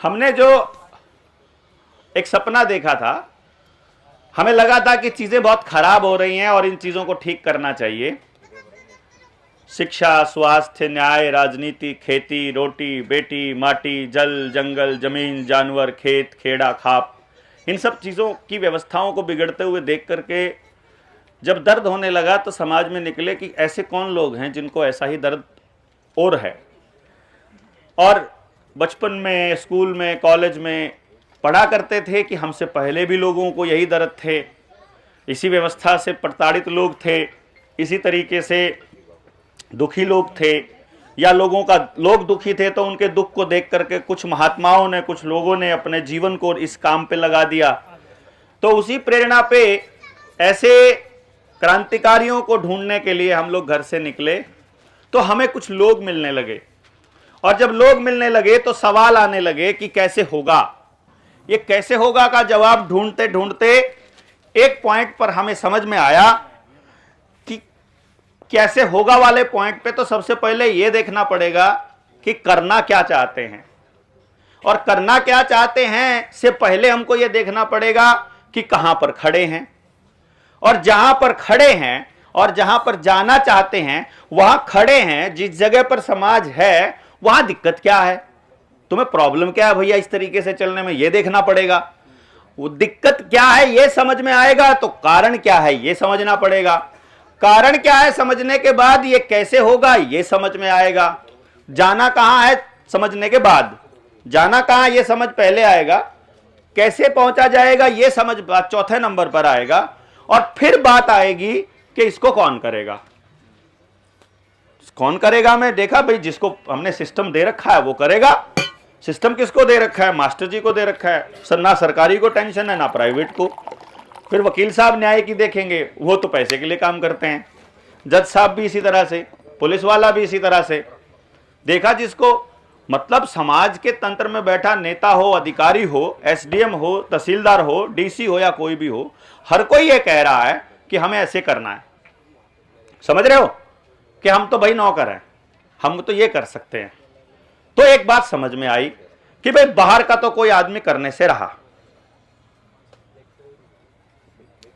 हमने जो एक सपना देखा था, हमें लगा था कि चीजें बहुत खराब हो रही हैं और इन चीजों को ठीक करना चाहिए। शिक्षा, स्वास्थ्य, न्याय, राजनीति, खेती, रोटी, बेटी, माटी, जल, जंगल, जमीन, जानवर, खेत, खेड़ा, खाप, इन सब चीजों की व्यवस्थाओं को बिगड़ते हुए देख करके जब दर्द होने लगा तो समाज में निकले कि ऐसे कौन लोग हैं जिनको ऐसा ही दर्द और है। और बचपन में, स्कूल में, कॉलेज में पढ़ा करते थे कि हमसे पहले भी लोगों को यही दर्द थे, इसी व्यवस्था से प्रताड़ित लोग थे, इसी तरीके से दुखी लोग थे, या लोग दुखी थे तो उनके दुख को देख करके कुछ महात्माओं ने, कुछ लोगों ने अपने जीवन को इस काम पे लगा दिया। तो उसी प्रेरणा पे ऐसे क्रांतिकारियों को ढूंढने के लिए हम लोग घर से निकले। तो हमें कुछ लोग मिलने लगे, और जब लोग मिलने लगे तो सवाल आने लगे कि कैसे होगा। ये कैसे होगा का जवाब ढूंढते ढूंढते एक पॉइंट पर हमें समझ में आया कि कैसे होगा वाले पॉइंट पे तो सबसे पहले ये देखना पड़ेगा कि करना क्या चाहते हैं, और करना क्या चाहते हैं से पहले हमको ये देखना पड़ेगा कि कहां पर खड़े हैं, और जहां पर खड़े हैं और जहां पर जाना चाहते हैं वहां खड़े हैं। जिस जगह पर समाज है वहां दिक्कत क्या है, तुम्हें प्रॉब्लम क्या है भैया इस तरीके से चलने में, यह देखना पड़ेगा। वो दिक्कत क्या है ये समझ में आएगा तो कारण क्या है ये समझना पड़ेगा। कारण क्या है समझने के बाद ये कैसे होगा ये समझ में आएगा। जाना कहां है समझने के बाद, जाना कहां ये समझ पहले आएगा, कैसे पहुंचा जाएगा ये समझ बात चौथे नंबर पर आएगा, और फिर बात आएगी कि इसको कौन करेगा। कौन करेगा मैं देखा भाई, जिसको हमने सिस्टम दे रखा है वो करेगा। सिस्टम किसको दे रखा है, मास्टर जी को दे रखा है, ना सरकारी को टेंशन है ना प्राइवेट को। फिर वकील साहब न्याय की देखेंगे, वो तो पैसे के लिए काम करते हैं, जज साहब भी इसी तरह से, पुलिस वाला भी इसी तरह से। देखा जिसको, मतलब समाज के तंत्र में बैठा नेता हो, अधिकारी हो, एसडीएम हो, तहसीलदार हो, डीसी हो या कोई भी हो, हर कोई ये कह रहा है कि हमें ऐसे करना है। समझ रहे हो कि हम तो भाई नौकर हैं, हम तो ये कर सकते हैं। तो एक बात समझ में आई कि भाई बाहर का तो कोई आदमी करने से रहा,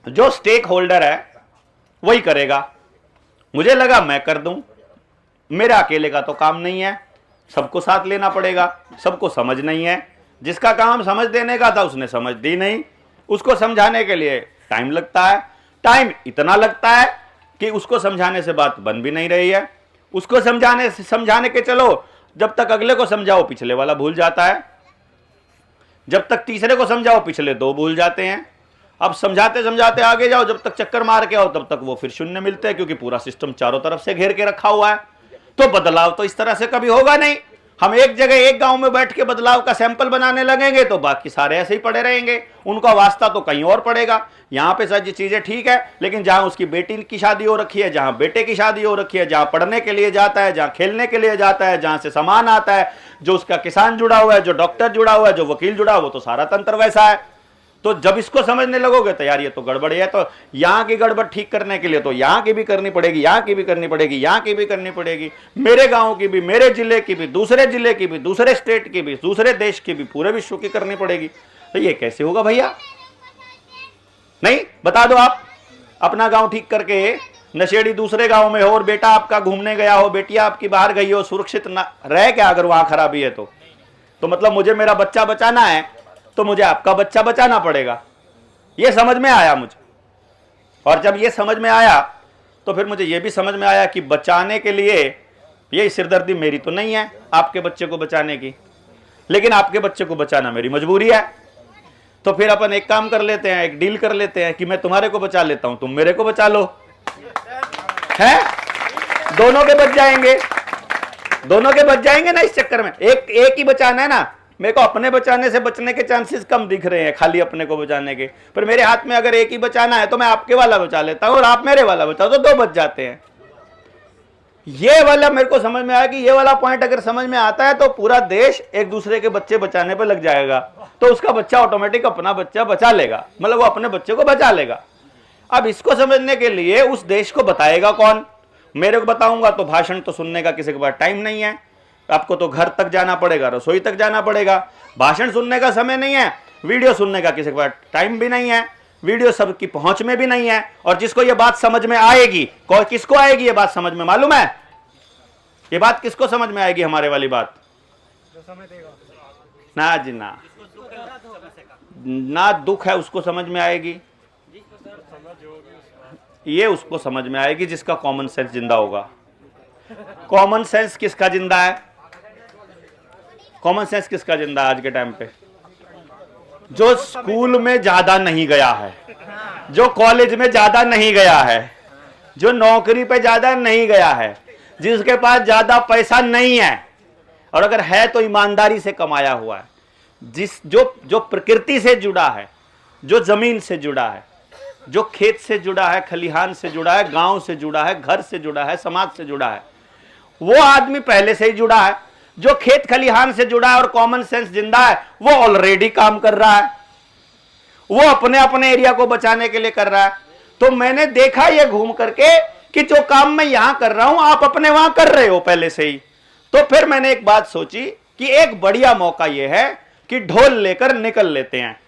जो स्टेक होल्डर है वही करेगा। मुझे लगा मैं कर दूं, मेरा अकेले का तो काम नहीं है, सबको साथ लेना पड़ेगा, सबको समझ नहीं है। जिसका काम समझ देने का था उसने समझ दी नहीं, उसको समझाने के लिए टाइम लगता है। टाइम इतना लगता है कि उसको समझाने से बात बन भी नहीं रही है। उसको समझाने के चलो, जब तक अगले को समझाओ पिछले वाला भूल जाता है, जब तक तीसरे को समझाओ पिछले दो भूल जाते हैं। अब समझाते समझाते आगे जाओ, जब तक चक्कर मार के आओ तब तक वो फिर शून्य मिलते हैं, क्योंकि पूरा सिस्टम चारों तरफ से घेर के रखा हुआ है। तो बदलाव तो इस तरह से कभी होगा नहीं। हम एक जगह एक गांव में बैठ के बदलाव का सैंपल बनाने लगेंगे तो बाकी सारे ऐसे ही पड़े रहेंगे, उनका वास्ता तो कहीं और पड़ेगा। यहाँ पे सर चीजें ठीक है, लेकिन जहां उसकी बेटी की शादी हो रखी है, जहां बेटे की शादी हो रखी है, जहां पढ़ने के लिए जाता है, जहां खेलने के लिए जाता है, जहां से सामान आता है, जो उसका किसान जुड़ा हुआ है, जो डॉक्टर जुड़ा हुआ है, जो वकील जुड़ा हुआ है, वो तो सारा तंत्र वैसा है। तो जब इसको समझने लगोगे तो यार ये तो गड़बड़ है, तो यहाँ की गड़बड़ ठीक करने के लिए तो यहाँ की भी करनी पड़ेगी, यहाँ की भी करनी पड़ेगी, यहाँ की भी करनी पड़ेगी, मेरे गांव की भी, मेरे जिले की भी, दूसरे जिले की भी, दूसरे स्टेट की भी, दूसरे देश की भी, पूरे विश्व की करनी पड़ेगी। तो ये कैसे होगा भैया? नहीं, बता दो आप। अपना गांव ठीक करके नशेड़ी दूसरे गांव में हो, और बेटा आपका घूमने गया हो, बेटिया आपकी बाहर गई हो, सुरक्षित ना रहे क्या अगर वहां खराबी है तो मतलब मुझे मेरा बच्चा बचाना है तो मुझे आपका बच्चा बचाना पड़ेगा। ये समझ में आया मुझे, और जब ये समझ में आया तो फिर मुझे ये भी समझ में आया कि बचाने के लिए ये सिरदर्दी मेरी तो नहीं है आपके बच्चे को बचाने की, लेकिन आपके बच्चे को बचाना मेरी मजबूरी है। तो फिर अपन एक काम कर लेते हैं, एक डील कर लेते हैं कि मैं तुम्हारे को बचा लेता हूं, तुम मेरे को बचा लो, है? दोनों के बच जाएंगे, दोनों के बच जाएंगे ना इस चक्कर में। एक ही बचाना है ना, मेरे को अपने बचाने से बचने के चांसेस कम दिख रहे हैं खाली अपने को बचाने के, पर मेरे हाथ में अगर एक ही बचाना है तो मैं आपके वाला बचा लेता हूं और आप मेरे वाला बचाओ, तो दो बच जाते हैं। ये वाला मेरे को समझ में आया कि ये वाला पॉइंट अगर समझ में आता है तो पूरा देश एक दूसरे के बच्चे बचाने पे लग जाएगा, तो उसका बच्चा ऑटोमेटिक अपना बच्चा बचा लेगा, मतलब वो अपने बच्चे को बचा लेगा। अब इसको समझने के लिए उस देश को बताएगा कौन? मेरे को बताऊंगा तो भाषण तो सुनने का किसी के पास टाइम नहीं है, आपको तो घर तक जाना पड़ेगा, रसोई तक जाना पड़ेगा। भाषण सुनने का समय नहीं है, वीडियो सुनने का किसी के पास टाइम भी नहीं है, वीडियो सबकी पहुंच में भी नहीं है। और जिसको ये बात समझ में आएगी, किसको आएगी ये बात समझ में, मालूम है? ये बात किसको समझ में आएगी? हमारे वाली बात ना जी ना दुख है उसको समझ में आएगी, ये उसको समझ में आएगी जिसका कॉमन सेंस जिंदा होगा। कॉमन सेंस किसका जिंदा है? कॉमन सेंस किसका जिंदा है आज के टाइम पे? जो स्कूल में ज्यादा नहीं गया है, जो कॉलेज में ज्यादा नहीं गया है, जो नौकरी पे ज्यादा नहीं गया है, जिसके पास ज्यादा पैसा नहीं है, और अगर है तो ईमानदारी से कमाया हुआ है, जो प्रकृति से जुड़ा है, जो जमीन से जुड़ा है, जो खेत से जुड़ा है, खलिहान से जुड़ा है, गांव से जुड़ा है, घर से जुड़ा है, समाज से जुड़ा है, वो आदमी पहले से ही जुड़ा है। जो खेत खलिहान से जुड़ा है और कॉमन सेंस जिंदा है, वो ऑलरेडी काम कर रहा है, वो अपने अपने एरिया को बचाने के लिए कर रहा है। तो मैंने देखा ये घूम करके कि जो काम मैं यहां कर रहा हूं आप अपने वहां कर रहे हो पहले से ही। तो फिर मैंने एक बात सोची कि एक बढ़िया मौका यह है कि ढोल लेकर निकल लेते हैं,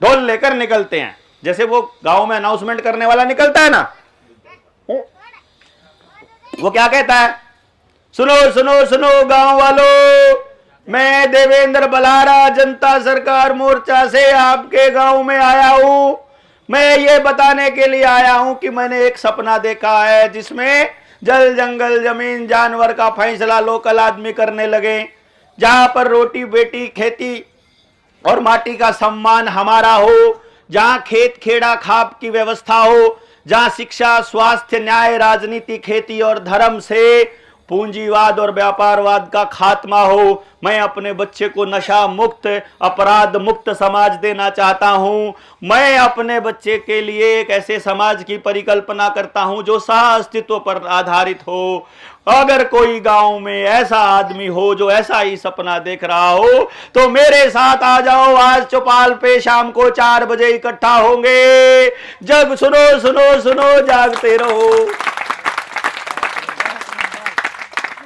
ढोल लेकर निकलते हैं। जैसे वो गांव में अनाउंसमेंट करने वाला निकलता है ना, वो क्या कहता है? सुनो सुनो सुनो गांव वालों, मैं देवेंद्र बलारा जनता सरकार मोर्चा से आपके गांव में आया हूं। मैं ये बताने के लिए आया हूं कि मैंने एक सपना देखा है जिसमें जल जंगल जमीन जानवर का फैसला लोकल आदमी करने लगे, जहां पर रोटी बेटी खेती और माटी का सम्मान हमारा हो, जहां खेत खेड़ा खाप की व्यवस्था हो, जहां शिक्षा स्वास्थ्य न्याय राजनीति खेती और धर्म से पूंजीवाद और व्यापारवाद का खात्मा हो। मैं अपने बच्चे को नशा मुक्त अपराध मुक्त समाज देना चाहता हूं। मैं अपने बच्चे के लिए एक ऐसे समाज की परिकल्पना करता हूं जो सह अस्तित्व पर आधारित हो। अगर कोई गांव में ऐसा आदमी हो जो ऐसा ही सपना देख रहा हो तो मेरे साथ आ जाओ, आज चौपाल पे शाम को 4 बजे इकट्ठा होंगे। जग सुनो सुनो सुनो जागते रहो।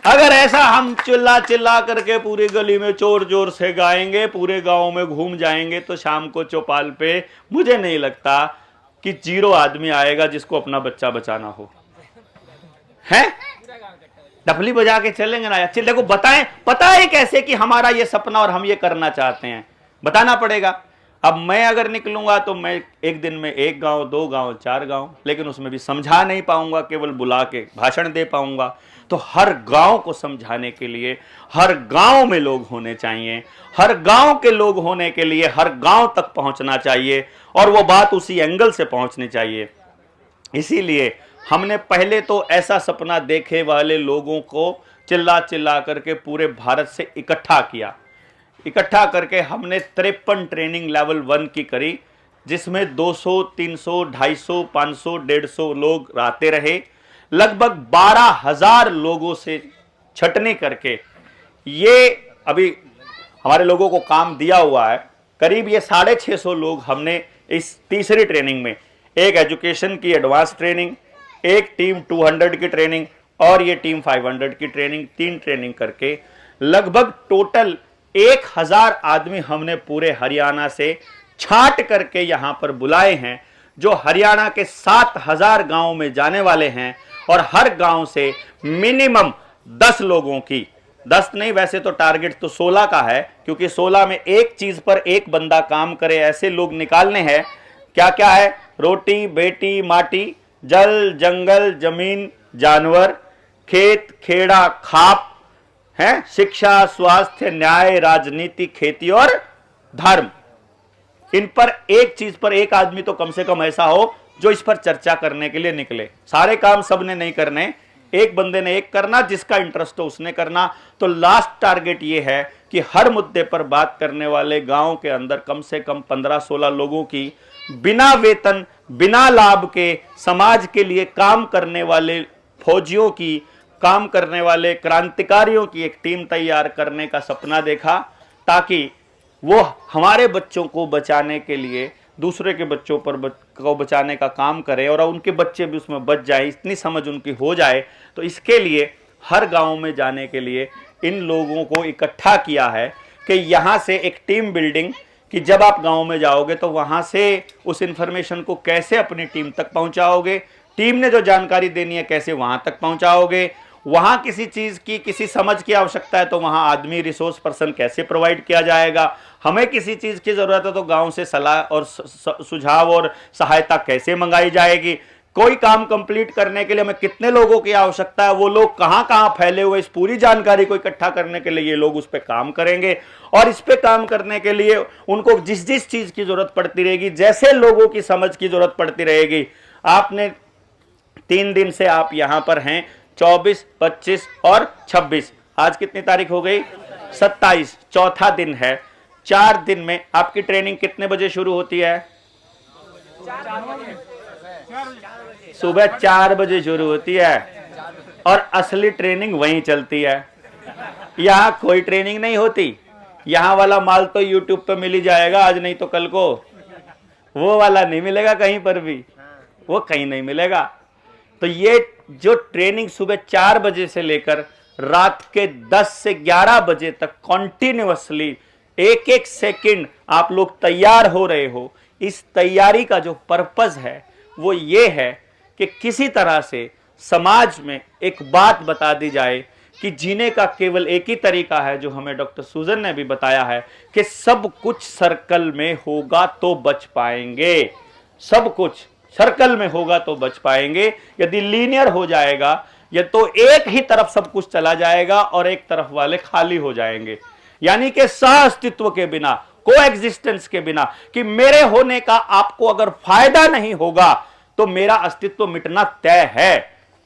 अगर ऐसा हम चिल्ला चिल्ला करके पूरी गली में जोर जोर से गाएंगे, पूरे गांव में घूम जाएंगे, तो शाम को चौपाल पे मुझे नहीं लगता कि 0 आदमी आएगा जिसको अपना बच्चा बचाना हो। हैं? डफली बजा के चलेंगे ना? अच्छी देखो, बताएं, पता है कैसे कि हमारा ये सपना और हम ये करना चाहते हैं, बताना पड़ेगा। अब मैं अगर निकलूंगा तो मैं एक दिन में 1 गांव 2 गांव 4 गांव, लेकिन उसमें भी समझा नहीं पाऊंगा, केवल बुला के भाषण दे पाऊंगा। तो हर गांव को समझाने के लिए हर गांव में लोग होने चाहिए, हर गांव के लोग होने के लिए हर गांव तक पहुंचना चाहिए, और वो बात उसी एंगल से पहुंचनी चाहिए। इसीलिए हमने पहले तो ऐसा सपना देखे वाले लोगों को चिल्ला चिल्ला करके पूरे भारत से इकट्ठा किया। इकट्ठा करके हमने 53 ट्रेनिंग लेवल 1 की करी, जिसमें 200 300 250 500 150 लोग आते रहे। लगभग 12,000 लोगों से छटनी करके ये अभी हमारे लोगों को काम दिया हुआ है। करीब ये 650 लोग हमने इस तीसरी ट्रेनिंग में, एक एजुकेशन की एडवांस ट्रेनिंग, एक टीम 200 की ट्रेनिंग और ये टीम 500 की ट्रेनिंग, 3 ट्रेनिंग करके लगभग टोटल 1000 आदमी हमने पूरे हरियाणा से छांट करके यहां पर बुलाए हैं, जो हरियाणा के 7000 गांव में जाने वाले हैं। और हर गांव से मिनिमम 10 लोगों की, 10 नहीं, वैसे तो टारगेट तो 16 का है, क्योंकि 16 में एक चीज पर एक बंदा काम करे ऐसे लोग निकालने हैं। क्या क्या है? रोटी बेटी माटी, जल जंगल जमीन जानवर, खेत खेड़ा खाप है, शिक्षा स्वास्थ्य न्याय राजनीति खेती और धर्म। इन पर एक चीज पर एक आदमी तो कम से कम ऐसा हो जो इस पर चर्चा करने के लिए निकले। सारे काम सबने नहीं करने, एक बंदे ने एक करना, जिसका इंटरेस्ट हो उसने करना। तो लास्ट टारगेट ये है कि हर मुद्दे पर बात करने वाले गांव के अंदर कम से कम 15-16 लोगों की बिना वेतन बिना लाभ के समाज के लिए काम करने वाले फौजियों की, काम करने वाले क्रांतिकारियों की एक टीम तैयार करने का सपना देखा, ताकि वो हमारे बच्चों को बचाने के लिए दूसरे के बच्चों पर को बचाने का काम करें और उनके बच्चे भी उसमें बच जाएं, इतनी समझ उनकी हो जाए। तो इसके लिए हर गांव में जाने के लिए इन लोगों को इकट्ठा किया है कि यहाँ से एक टीम बिल्डिंग, कि जब आप गांव में जाओगे तो वहाँ से उस इंफॉर्मेशन को कैसे अपनी टीम तक पहुँचाओगे, टीम ने जो जानकारी देनी है कैसे वहाँ तक पहुँचाओगे, वहाँ किसी चीज़ की किसी समझ की आवश्यकता है तो वहाँ आदमी रिसोर्स पर्सन कैसे प्रोवाइड किया जाएगा, हमें किसी चीज़ की ज़रूरत है तो गांव से सलाह और सुझाव और सहायता कैसे मंगाई जाएगी, कोई काम कंप्लीट करने के लिए हमें कितने लोगों की आवश्यकता है, वो लोग कहाँ कहाँ फैले हुए, इस पूरी जानकारी को इकट्ठा करने के लिए ये लोग उस पर काम करेंगे। और इस पे काम करने के लिए उनको जिस जिस चीज़ की ज़रूरत पड़ती रहेगी, जैसे लोगों की समझ की ज़रूरत पड़ती रहेगी। आपने 3 दिन से आप यहाँ पर हैं, 24, 25 और 26, आज कितनी तारीख हो गई, 27, चौथा दिन है। 4 दिन में आपकी ट्रेनिंग कितने बजे शुरू होती है? सुबह 4 बजे शुरू होती है और असली ट्रेनिंग वहीं चलती है। यहाँ कोई ट्रेनिंग नहीं होती। यहाँ वाला माल तो YouTube पे मिल ही जाएगा, आज नहीं तो कल को। वो वाला नहीं मिलेगा कहीं पर भी, वो कहीं नहीं मिलेगा। तो ये जो ट्रेनिंग सुबह 4 बजे से लेकर रात के 10 से 11 बजे तक कॉन्टिन्यूअसली एक एक सेकंड आप लोग तैयार हो रहे हो, इस तैयारी का जो पर्पस है वो ये है कि किसी तरह से समाज में एक बात बता दी जाए कि जीने का केवल एक ही तरीका है, जो हमें डॉक्टर सूजन ने भी बताया है कि सब कुछ सर्कल में होगा तो बच पाएंगे, सब कुछ सर्कल में होगा तो बच पाएंगे। यदि लीनियर हो जाएगा या तो एक ही तरफ सब कुछ चला जाएगा और एक तरफ वाले खाली हो जाएंगे, यानी कि सह अस्तित्व के बिना, को एग्जिस्टेंस के बिना, कि मेरे होने का आपको अगर फायदा नहीं होगा तो मेरा अस्तित्व मिटना तय है,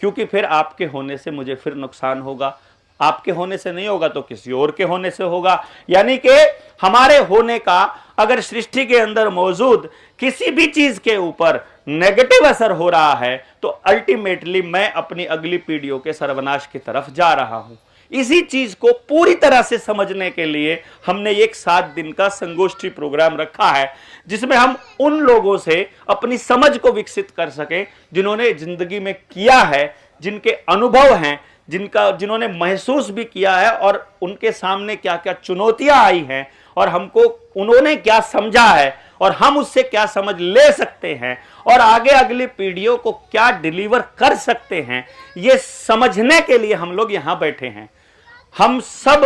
क्योंकि फिर आपके होने से मुझे फिर नुकसान होगा, आपके होने से नहीं होगा तो किसी और के होने से होगा। यानी कि हमारे होने का अगर सृष्टि के अंदर मौजूद किसी भी चीज के ऊपर नेगेटिव असर हो रहा है तो अल्टीमेटली मैं अपनी अगली पीढ़ियों के सर्वनाश की तरफ जा रहा हूं। इसी चीज को पूरी तरह से समझने के लिए हमने एक 7 दिन का संगोष्ठी प्रोग्राम रखा है, जिसमें हम उन लोगों से अपनी समझ को विकसित कर सके जिन्होंने जिंदगी में किया है, जिनके अनुभव हैं, जिन्होंने महसूस भी किया है और उनके सामने क्या क्या चुनौतियां आई हैं और हमको उन्होंने क्या समझा है और हम उससे क्या समझ ले सकते हैं और आगे अगली पीढ़ियों को क्या डिलीवर कर सकते हैं, ये समझने के लिए हम लोग यहां बैठे हैं। हम सब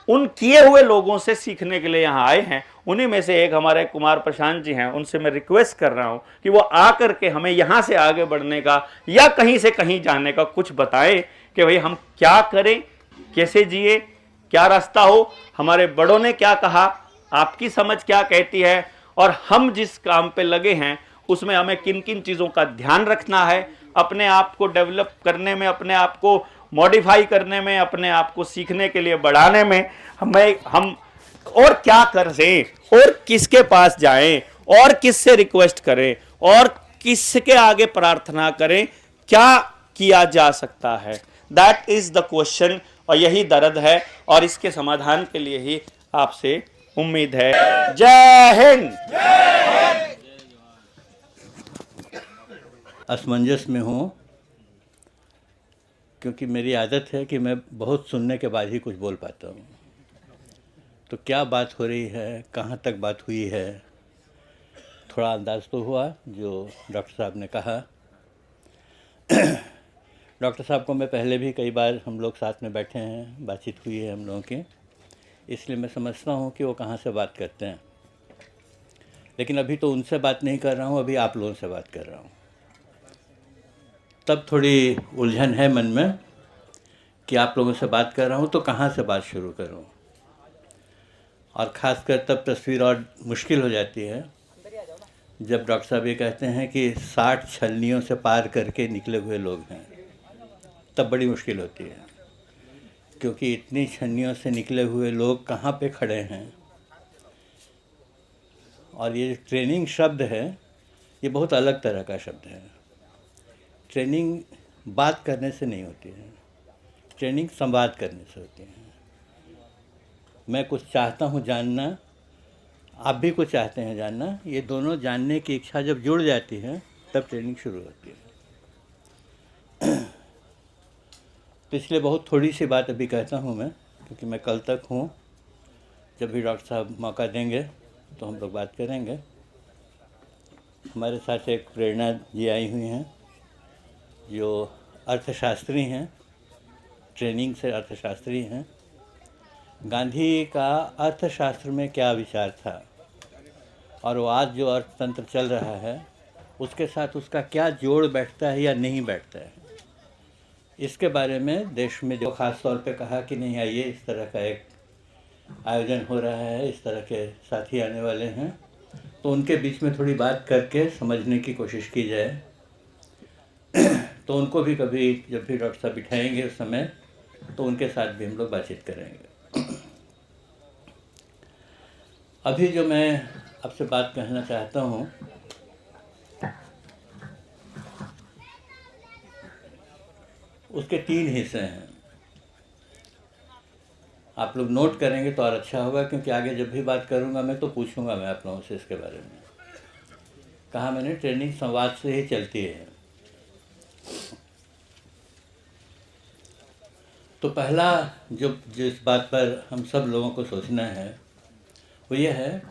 उन किए हुए लोगों से सीखने के लिए यहां आए हैं। उन्हीं में से एक हमारे कुमार प्रशांत जी हैं, उनसे मैं रिक्वेस्ट कर रहा हूं कि वो आकर के हमें यहां से आगे बढ़ने का या कहीं से कहीं जाने का कुछ बताएं कि भाई हम क्या करें, कैसे जिए, क्या रास्ता हो, हमारे बड़ों ने क्या कहा, आपकी समझ क्या कहती है और हम जिस काम पे लगे हैं उसमें हमें किन किन चीज़ों का ध्यान रखना है, अपने आप को डेवलप करने में, अपने आप को मॉडिफाई करने में, अपने आप को सीखने के लिए बढ़ाने में हम और क्या करें और किसके पास जाएं और किससे रिक्वेस्ट करें और किसके आगे प्रार्थना करें, क्या किया जा सकता है। दैट इज द क्वेश्चन और यही दर्द है और इसके समाधान के लिए ही आपसे उम्मीद है। जय हिंद। असमंजस में हूँ क्योंकि मेरी आदत है कि मैं बहुत सुनने के बाद ही कुछ बोल पाता हूँ। तो क्या बात हो रही है, कहाँ तक बात हुई है, थोड़ा अंदाज़ तो हुआ जो डॉक्टर साहब ने कहा। डॉक्टर साहब को मैं पहले भी कई बार हम लोग साथ में बैठे हैं, बातचीत हुई है हम लोगों की, इसलिए मैं समझता हूँ कि वो कहाँ से बात करते हैं। लेकिन अभी तो उनसे बात नहीं कर रहा हूँ, अभी आप लोगों से बात कर रहा हूँ। तब थोड़ी उलझन है मन में कि आप लोगों से बात कर रहा हूँ तो कहाँ से बात शुरू करूँ, और ख़ासकर तब तस्वीर और मुश्किल हो जाती है जब डॉक्टर साहब ये कहते हैं कि 60 छलनियों से पार करके निकले हुए लोग हैं। तब बड़ी मुश्किल होती है क्योंकि इतनी छलनियों से निकले हुए लोग कहाँ पे खड़े हैं। और ये ट्रेनिंग शब्द है, ये बहुत अलग तरह का शब्द है। ट्रेनिंग बात करने से नहीं होती है, ट्रेनिंग संवाद करने से होती है। मैं कुछ चाहता हूँ जानना, आप भी कुछ चाहते हैं जानना, ये दोनों जानने की इच्छा जब जुड़ जाती है तब ट्रेनिंग शुरू होती है। तो इसलिए बहुत थोड़ी सी बात अभी कहता हूँ मैं क्योंकि मैं कल तक हूँ। जब भी डॉक्टर साहब मौका देंगे तो हम लोग बात करेंगे। हमारे साथ एक प्रेरणा जी आई हुई हैं, जो अर्थशास्त्री हैं, ट्रेनिंग से अर्थशास्त्री हैं। गांधी का अर्थशास्त्र में क्या विचार था और वो आज जो अर्थतंत्र चल रहा है उसके साथ उसका क्या जोड़ बैठता है या नहीं बैठता है, इसके बारे में देश में जो ख़ास तौर पे कहा कि नहीं आइए, इस तरह का एक आयोजन हो रहा है, इस तरह के साथी आने वाले हैं, तो उनके बीच में थोड़ी बात करके समझने की कोशिश की जाए। तो उनको भी कभी जब भी डॉक्टर साहब बिठाएंगे उस समय, तो उनके साथ भी हम लोग बातचीत करेंगे। अभी जो मैं आपसे बात कहना चाहता हूँ, उसके 3 हिस्से हैं। आप लोग नोट करेंगे तो और अच्छा होगा, क्योंकि आगे जब भी बात करूँगा मैं तो पूछूंगा मैं आप लोगों से इसके बारे में। कहा मैंने, ट्रेनिंग संवाद से ही चलती है। तो पहला जो जिस बात पर हम सब लोगों को सोचना है वो ये है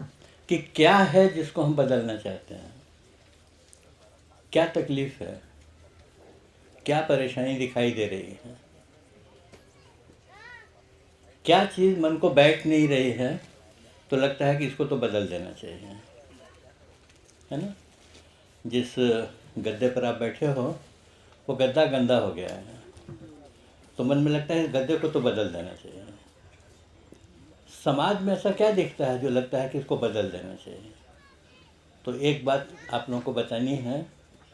कि क्या है जिसको हम बदलना चाहते हैं, क्या तकलीफ़ है, क्या परेशानी दिखाई दे रही है, क्या चीज़ मन को बैठ नहीं रही है तो लगता है कि इसको तो बदल देना चाहिए, है ना। जिस गद्दे पर आप बैठे हो वो गद्दा गंदा हो गया है, तो मन में लगता है इस गद्दे को तो बदल देना चाहिए। समाज में ऐसा क्या दिखता है जो लगता है कि इसको बदल देना चाहिए? तो एक बात आप लोगों को बतानी है,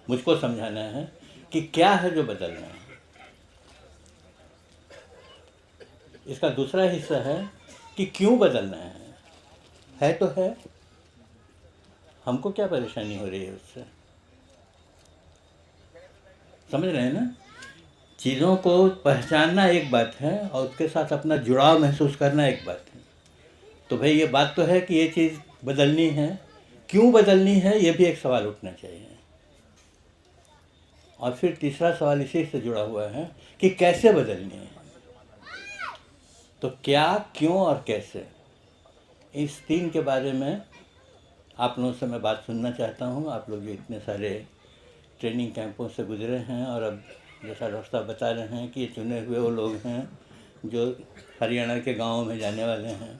मुझको समझाना है कि क्या है जो बदलना है। इसका दूसरा हिस्सा है कि क्यों बदलना है तो है, हमको क्या परेशानी हो रही है उससे, समझ रहे हैं ना। चीज़ों को पहचानना एक बात है और उसके साथ अपना जुड़ाव महसूस करना एक बात है। तो भाई ये बात तो है कि ये चीज़ बदलनी है, क्यों बदलनी है ये भी एक सवाल उठना चाहिए। और फिर तीसरा सवाल इसी से जुड़ा हुआ है कि कैसे बदलनी है। तो क्या, क्यों और कैसे, इस 3 के बारे में आप लोगों से मैं बात सुनना चाहता हूँ। आप लोग जो इतने सारे ट्रेनिंग कैंपों से गुजरे हैं और अब जैसा डॉक्टर साहब बता रहे हैं कि ये चुने हुए वो लोग हैं जो हरियाणा के गाँवों में जाने वाले हैं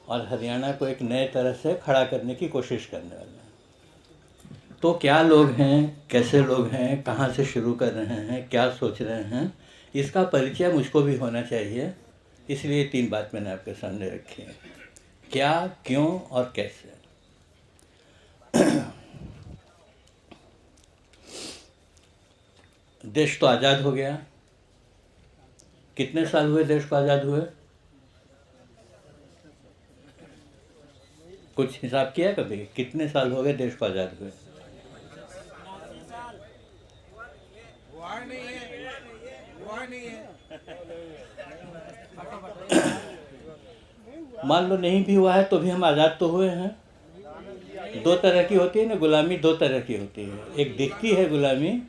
और हरियाणा को एक नए तरह से खड़ा करने की कोशिश करने वाले हैं। तो क्या लोग हैं, कैसे लोग हैं, कहाँ से शुरू कर रहे हैं, क्या सोच रहे हैं, इसका परिचय मुझको भी होना चाहिए। इसलिए 3 बात मैंने आपके सामने रखी है, क्या, क्यों और कैसे। देश तो आज़ाद हो गया। कितने साल हुए देश को आज़ाद हुए? कुछ हिसाब किया कभी? कितने साल हो गए देश को आज़ाद हुए? मान लो नहीं भी हुआ है तो भी हम आज़ाद तो हुए हैं। 2 तरह की होती है ना गुलामी, 2 तरह की होती है, एक दिखती है गुलामी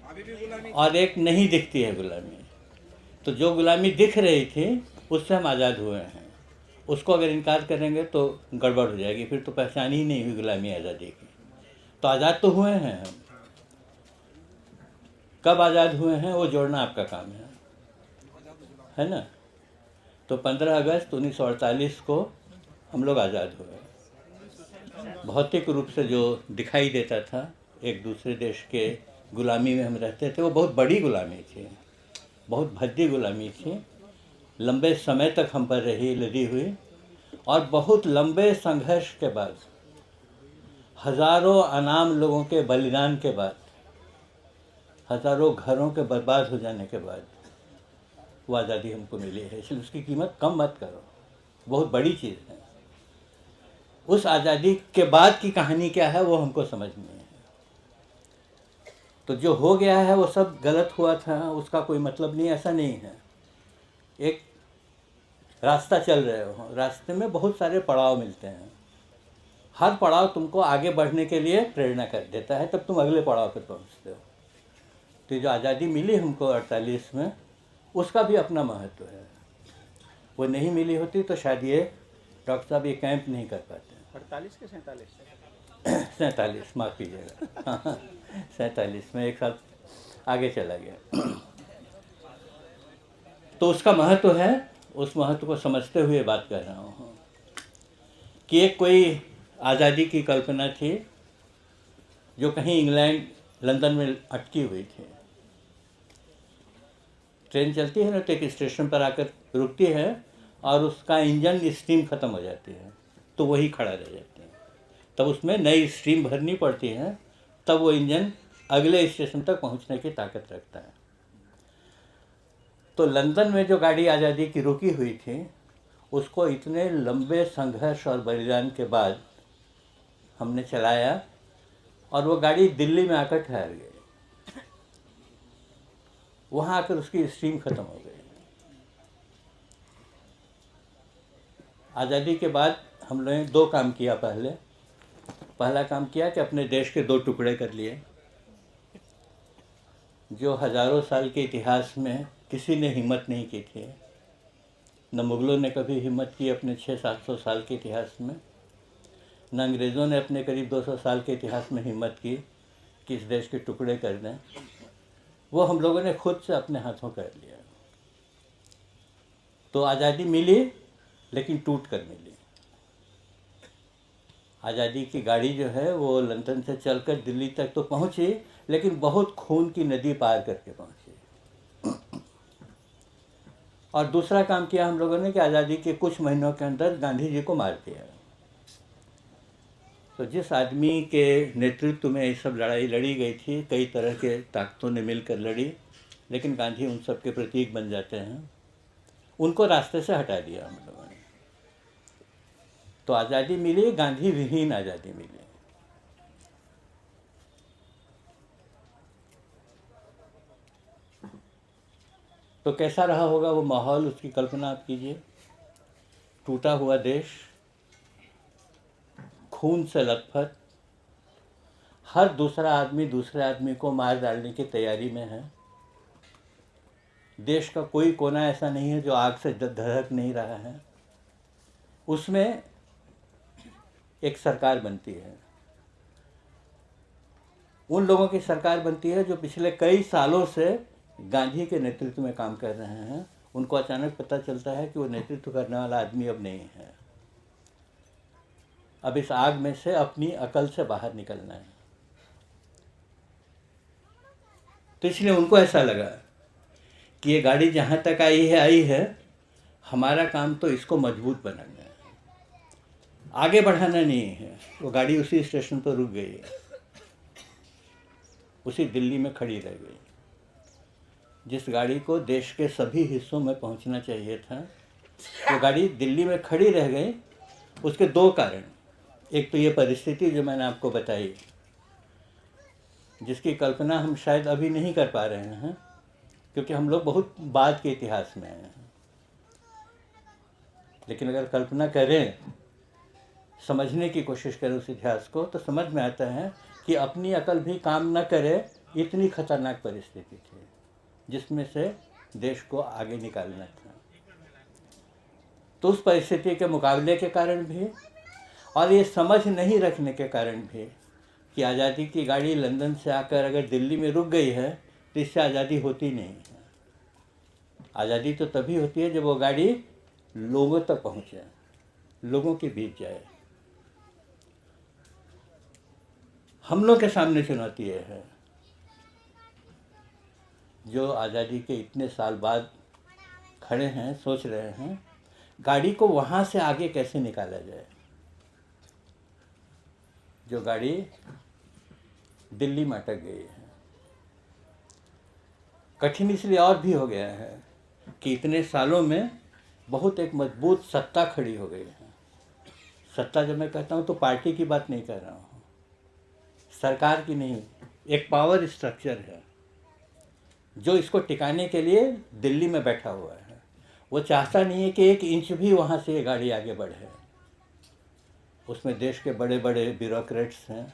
और एक नहीं दिखती है गुलामी। तो जो गुलामी दिख रही थी उससे हम आज़ाद हुए हैं, उसको अगर इनकार करेंगे तो गड़बड़ हो जाएगी, फिर तो पहचान ही नहीं हुई गुलामी आज़ादी की। तो आज़ाद तो हुए हैं हम। कब आज़ाद हुए हैं वो जोड़ना आपका काम है ना। तो 15 अगस्त 1948 को हम लोग आज़ाद हुए। भौतिक रूप से जो दिखाई देता था, एक दूसरे देश के गुलामी में हम रहते थे, वो बहुत बड़ी गुलामी थी, बहुत भद्दी गुलामी थी, लंबे समय तक हम पर रही, लदी हुई। और बहुत लंबे संघर्ष के बाद, हज़ारों अनाम लोगों के बलिदान के बाद, हज़ारों घरों के बर्बाद हो जाने के बाद वो आज़ादी हमको मिली है। इसलिए उसकी कीमत कम मत करो, बहुत बड़ी चीज़ है। उस आज़ादी के बाद की कहानी क्या है वो हमको समझनी है। तो जो हो गया है वो सब गलत हुआ था, उसका कोई मतलब नहीं, ऐसा नहीं है। एक रास्ता चल रहे हो, रास्ते में बहुत सारे पड़ाव मिलते हैं, हर पड़ाव तुमको आगे बढ़ने के लिए प्रेरणा कर देता है, तब तुम अगले पड़ाव पर पहुंचते हो। तो जो आज़ादी मिली हमको 48 में, उसका भी अपना महत्व है। वो नहीं मिली होती तो शायद ये डॉक्टर साहब ये कैंप नहीं कर पाते। 48 के 47 47, माफ़ कीजिएगा, 47 में एक साल आगे चला गया। तो उसका महत्व है, उस महत्व को समझते हुए बात कर रहा हूँ कि एक कोई आज़ादी की कल्पना थी जो कहीं इंग्लैंड लंदन में अटकी हुई थी। ट्रेन चलती है ना तो एक स्टेशन पर आकर रुकती है और उसका इंजन स्टीम ख़त्म हो जाती है तो वही खड़ा रह जाता है। तब उसमें नई स्टीम भरनी पड़ती है, तब वो इंजन अगले स्टेशन तक पहुंचने की ताकत रखता है। तो लंदन में जो गाड़ी आज़ादी की रुकी हुई थी उसको इतने लंबे संघर्ष और बलिदान के बाद हमने चलाया और वो गाड़ी दिल्ली में आकर ठहर गई। वहाँ आकर उसकी स्ट्रीम ख़त्म हो गई। आज़ादी के बाद हम लोगों ने दो काम किया। पहला काम किया कि अपने देश के दो टुकड़े कर लिए। जो हज़ारों साल के इतिहास में किसी ने हिम्मत नहीं की थी, न मुग़लों ने कभी हिम्मत की अपने 600-700 साल के इतिहास में, न अंग्रेज़ों ने अपने करीब 200 साल के इतिहास में हिम्मत की कि इस देश के टुकड़े कर दें। वो हम लोगों ने खुद से अपने हाथों कर लिया। तो आज़ादी मिली लेकिन टूट कर मिली। आज़ादी की गाड़ी जो है वो लंदन से चलकर दिल्ली तक तो पहुंची, लेकिन बहुत खून की नदी पार करके पहुंची। और दूसरा काम किया हम लोगों ने कि आज़ादी के कुछ महीनों के अंदर गांधी जी को मार दिया। तो जिस आदमी के नेतृत्व में ये सब लड़ाई लड़ी गई थी, कई तरह के ताकतों ने मिलकर लड़ी, लेकिन गांधी उन सब के प्रतीक बन जाते हैं, उनको रास्ते से हटा दिया हम लोगों ने। तो आज़ादी मिली, गांधी विहीन आज़ादी मिली। तो कैसा रहा होगा वो माहौल, उसकी कल्पना आप कीजिए। टूटा हुआ देश, खून से लथपथ, हर दूसरा आदमी दूसरे आदमी को मार डालने की तैयारी में है। देश का कोई कोना ऐसा नहीं है जो आग से धधक नहीं रहा है। उसमें एक सरकार बनती है, उन लोगों की सरकार बनती है जो पिछले कई सालों से गांधी के नेतृत्व में काम कर रहे हैं। उनको अचानक पता चलता है कि वो नेतृत्व करने वाला आदमी अब नहीं है। अब इस आग में से अपनी अकल से बाहर निकलना है। तो इसलिए उनको ऐसा लगा कि ये गाड़ी जहाँ तक आई है, हमारा काम तो इसको मजबूत बनाना है, आगे बढ़ाना नहीं है। वो गाड़ी उसी स्टेशन पर रुक गई, उसी दिल्ली में खड़ी रह गई। जिस गाड़ी को देश के सभी हिस्सों में पहुंचना चाहिए था, वो गाड़ी दिल्ली में खड़ी रह गई। उसके दो कारण, एक तो ये परिस्थिति जो मैंने आपको बताई, जिसकी कल्पना हम शायद अभी नहीं कर पा रहे हैं क्योंकि हम लोग बहुत बाद के इतिहास में हैं। लेकिन अगर कल्पना करें, समझने की कोशिश करें उस इतिहास को, तो समझ में आता है कि अपनी अकल भी काम न करे, इतनी खतरनाक परिस्थिति थी जिसमें से देश को आगे निकालना था। तो उस परिस्थिति के मुकाबले के कारण भी और ये समझ नहीं रखने के कारण भी कि आज़ादी की गाड़ी लंदन से आकर अगर दिल्ली में रुक गई है तो इससे आज़ादी होती नहीं है। आज़ादी तो तभी होती है जब वो गाड़ी लोगों तक पहुँचे, लोगों के बीच जाए। हम लोग के सामने चुनौती ये है, जो आज़ादी के इतने साल बाद खड़े हैं, सोच रहे हैं गाड़ी को वहाँ से आगे कैसे निकाला जाए। जो गाड़ी दिल्ली में अटक गई है, कठिन इसलिए और भी हो गया है कि इतने सालों में बहुत एक मजबूत सत्ता खड़ी हो गई है। सत्ता जब मैं कहता हूँ तो पार्टी की बात नहीं कर रहा हूँ, सरकार की नहीं, एक पावर स्ट्रक्चर है जो इसको टिकाने के लिए दिल्ली में बैठा हुआ है। वो चाहता नहीं है कि एक इंच भी वहाँ से ये गाड़ी आगे बढ़े। उसमें देश के बड़े बड़े ब्यूरोक्रेट्स हैं,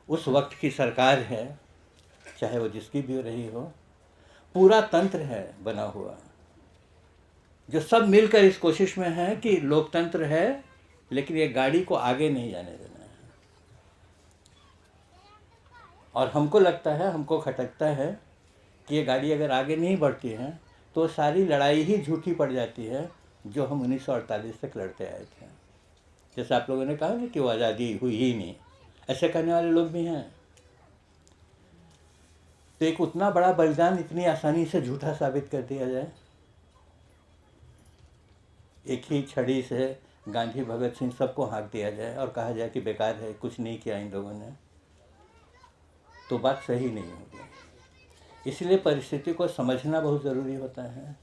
उस वक्त की सरकार है, चाहे वो जिसकी भी रही हो, पूरा तंत्र है बना हुआ। जो सब मिलकर इस कोशिश में हैं कि लोकतंत्र है लेकिन ये गाड़ी को आगे नहीं जाने देना है। और हमको लगता है, हमको खटकता है कि ये गाड़ी अगर आगे नहीं बढ़ती है तो सारी लड़ाई ही झूठी पड़ जाती है जो हम 1948 तक लड़ते आए थे। जैसे आप लोगों ने कहा ना कि वो आज़ादी हुई ही नहीं, ऐसे कहने वाले लोग भी हैं। तो एक उतना बड़ा बलिदान इतनी आसानी से झूठा साबित कर दिया जाए। एक ही छड़ी से गांधी, भगत सिंह सबको हाँक दिया जाए और कहा जाए कि बेकार है, कुछ नहीं किया इन लोगों ने, तो बात सही नहीं होगी। इसलिए परिस्थिति को समझना बहुत ज़रूरी होता है।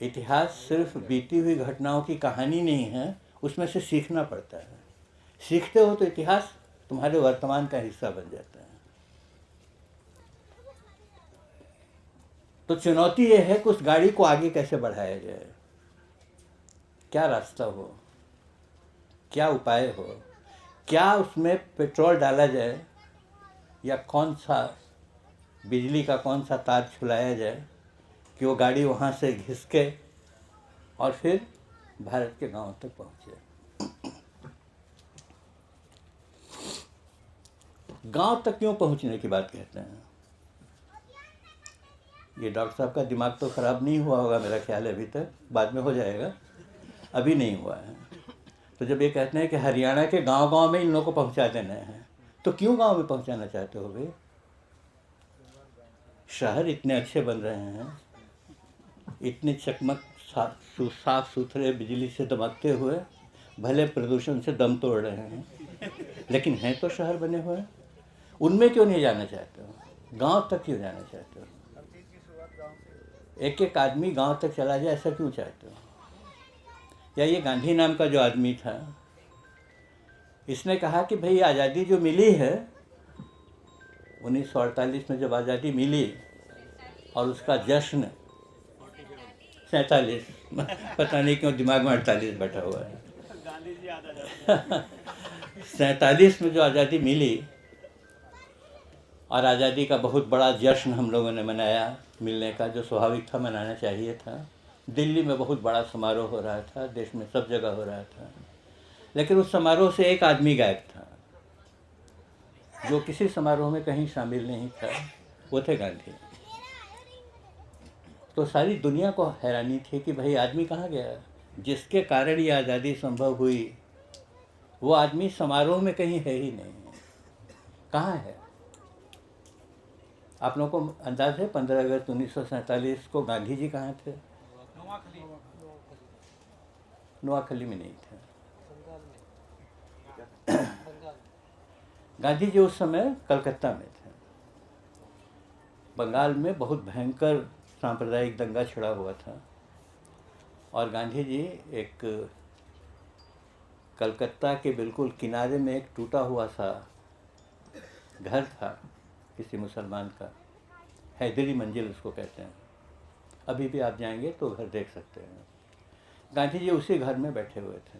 इतिहास सिर्फ बीती हुई घटनाओं की कहानी नहीं है, उसमें से सीखना पड़ता है। सीखते हो तो इतिहास तुम्हारे वर्तमान का हिस्सा बन जाता है। तो चुनौती यह है कि उस गाड़ी को आगे कैसे बढ़ाया जाए, क्या रास्ता हो, क्या उपाय हो, क्या उसमें पेट्रोल डाला जाए या कौन सा बिजली का कौन सा तार छुलाया जाए कि वो गाड़ी वहाँ से घिसके और फिर भारत के गांव तक पहुँचे। गांव तक क्यों पहुँचने की बात कहते हैं? ये डॉक्टर साहब का दिमाग तो ख़राब नहीं हुआ होगा मेरा ख्याल है अभी तक, बाद में हो जाएगा, अभी नहीं हुआ है। तो जब ये कहते हैं कि हरियाणा के गांव-गांव में इन लोगों को पहुंचा देना है, तो क्यों गांव में पहुंचाना चाहते हो भाई? शहर इतने अच्छे बन रहे हैं, इतने चकमक साफ सुथरे, बिजली से दमकते हुए, भले प्रदूषण से दम तोड़ रहे हैं, लेकिन हैं तो शहर बने हुए। उनमें क्यों नहीं जाना चाहते हो? गांव तक क्यों जाना चाहते हो? एक एक आदमी गांव तक चला जाए, ऐसा क्यों चाहते हो? या ये गांधी नाम का जो आदमी था, इसने कहा कि भाई आज़ादी जो मिली है 1948 में, जब आज़ादी मिली और उसका जश्न 47 पता नहीं क्यों दिमाग में 48 बैठा हुआ है 47 में जो आज़ादी मिली और आज़ादी का बहुत बड़ा जश्न हम लोगों ने मनाया, मिलने का जो स्वाभाविक था, मनाना चाहिए था। दिल्ली में बहुत बड़ा समारोह हो रहा था, देश में सब जगह हो रहा था, लेकिन उस समारोह से एक आदमी गायब था जो किसी समारोह में कहीं शामिल नहीं था, वो थे गांधी। तो सारी दुनिया को हैरानी थी कि भाई आदमी कहाँ गया, जिसके कारण ये आज़ादी संभव हुई, वो आदमी समारोह में कहीं है ही नहीं, कहाँ है? आप लोगों को अंदाज़ है 15 अगस्त 1947 को गांधी जी कहाँ थे? नोआखली में नहीं थे। गांधी जी उस समय कलकत्ता में थे। बंगाल में बहुत भयंकर सांप्रदायिक दंगा छिड़ा हुआ था और गांधी जी एक कलकत्ता के बिल्कुल किनारे में एक टूटा हुआ सा घर था किसी मुसलमान का, हैदरी मंजिल उसको कहते हैं। अभी भी आप जाएंगे तो घर देख सकते हैं। गांधी जी उसी घर में बैठे हुए थे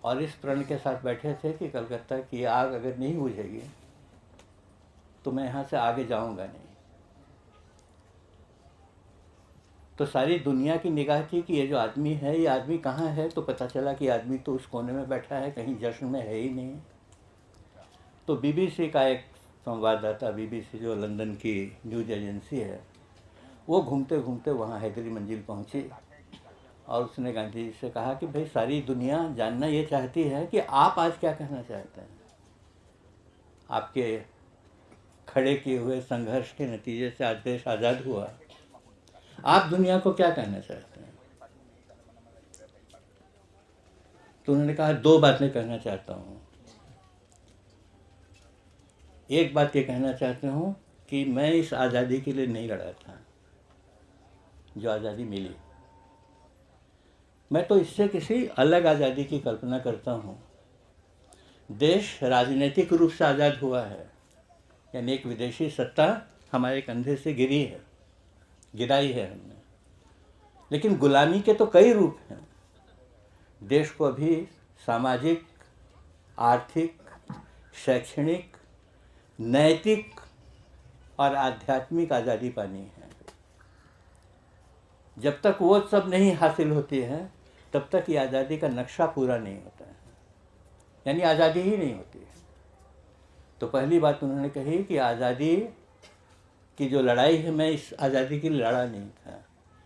और इस प्रण के साथ बैठे थे कि कलकत्ता की आग अगर नहीं बुझेगी तो मैं यहाँ से आगे जाऊँगा नहीं। तो सारी दुनिया की निगाह थी कि ये जो आदमी है, ये आदमी कहाँ है? तो पता चला कि आदमी तो उस कोने में बैठा है, कहीं जश्न में है ही नहीं। तो बीबीसी का एक संवाददाता, बीबीसी जो लंदन की न्यूज़ एजेंसी है, वो घूमते घूमते वहाँ हैदरी मंजिल पहुँची और उसने गांधी जी से कहा कि भाई सारी दुनिया जानना ये चाहती है कि आप आज क्या कहना चाहते हैं। आपके खड़े किए हुए संघर्ष के नतीजे से आज देश आज़ाद हुआ, आप दुनिया को क्या कहना चाहते हैं? तो उन्होंने कहा 2 बातें कहना चाहता हूँ। एक बात ये कहना चाहता हूँ कि मैं इस आज़ादी के लिए नहीं लड़ा था जो आज़ादी मिली, मैं तो इससे किसी अलग आज़ादी की कल्पना करता हूँ। देश राजनीतिक रूप से आज़ाद हुआ है, यानी एक विदेशी सत्ता हमारे कंधे से गिरी है, गिराई है हमने, लेकिन गुलामी के तो कई रूप हैं। देश को अभी सामाजिक, आर्थिक, शैक्षणिक, नैतिक और आध्यात्मिक आज़ादी पानी है। जब तक वो सब नहीं हासिल होती है तब तक ये आज़ादी का नक्शा पूरा नहीं होता है, यानी आज़ादी ही नहीं होती है। तो पहली बात उन्होंने कही कि आज़ादी की जो लड़ाई है, मैं इस आज़ादी के लिए लड़ा नहीं था,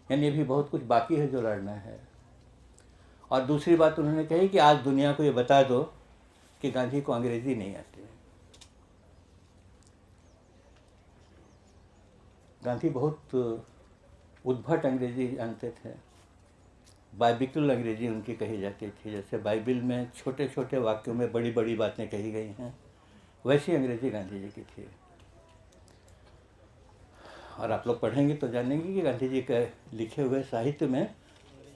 यानी अभी बहुत कुछ बाकी है जो लड़ना है। और दूसरी बात उन्होंने कही कि आज दुनिया को ये बता दो कि गांधी को अंग्रेज़ी नहीं आती है। गांधी बहुत उद्भट अंग्रेज़ी जानते थे, बाइबिकल अंग्रेज़ी उनकी कही जाती थी। जैसे बाइबिल में छोटे छोटे वाक्यों में बड़ी बड़ी बातें कही गई हैं, वैसी अंग्रेज़ी गांधी जी की थी। और आप लोग पढ़ेंगे तो जानेंगे कि गांधी जी के लिखे हुए साहित्य में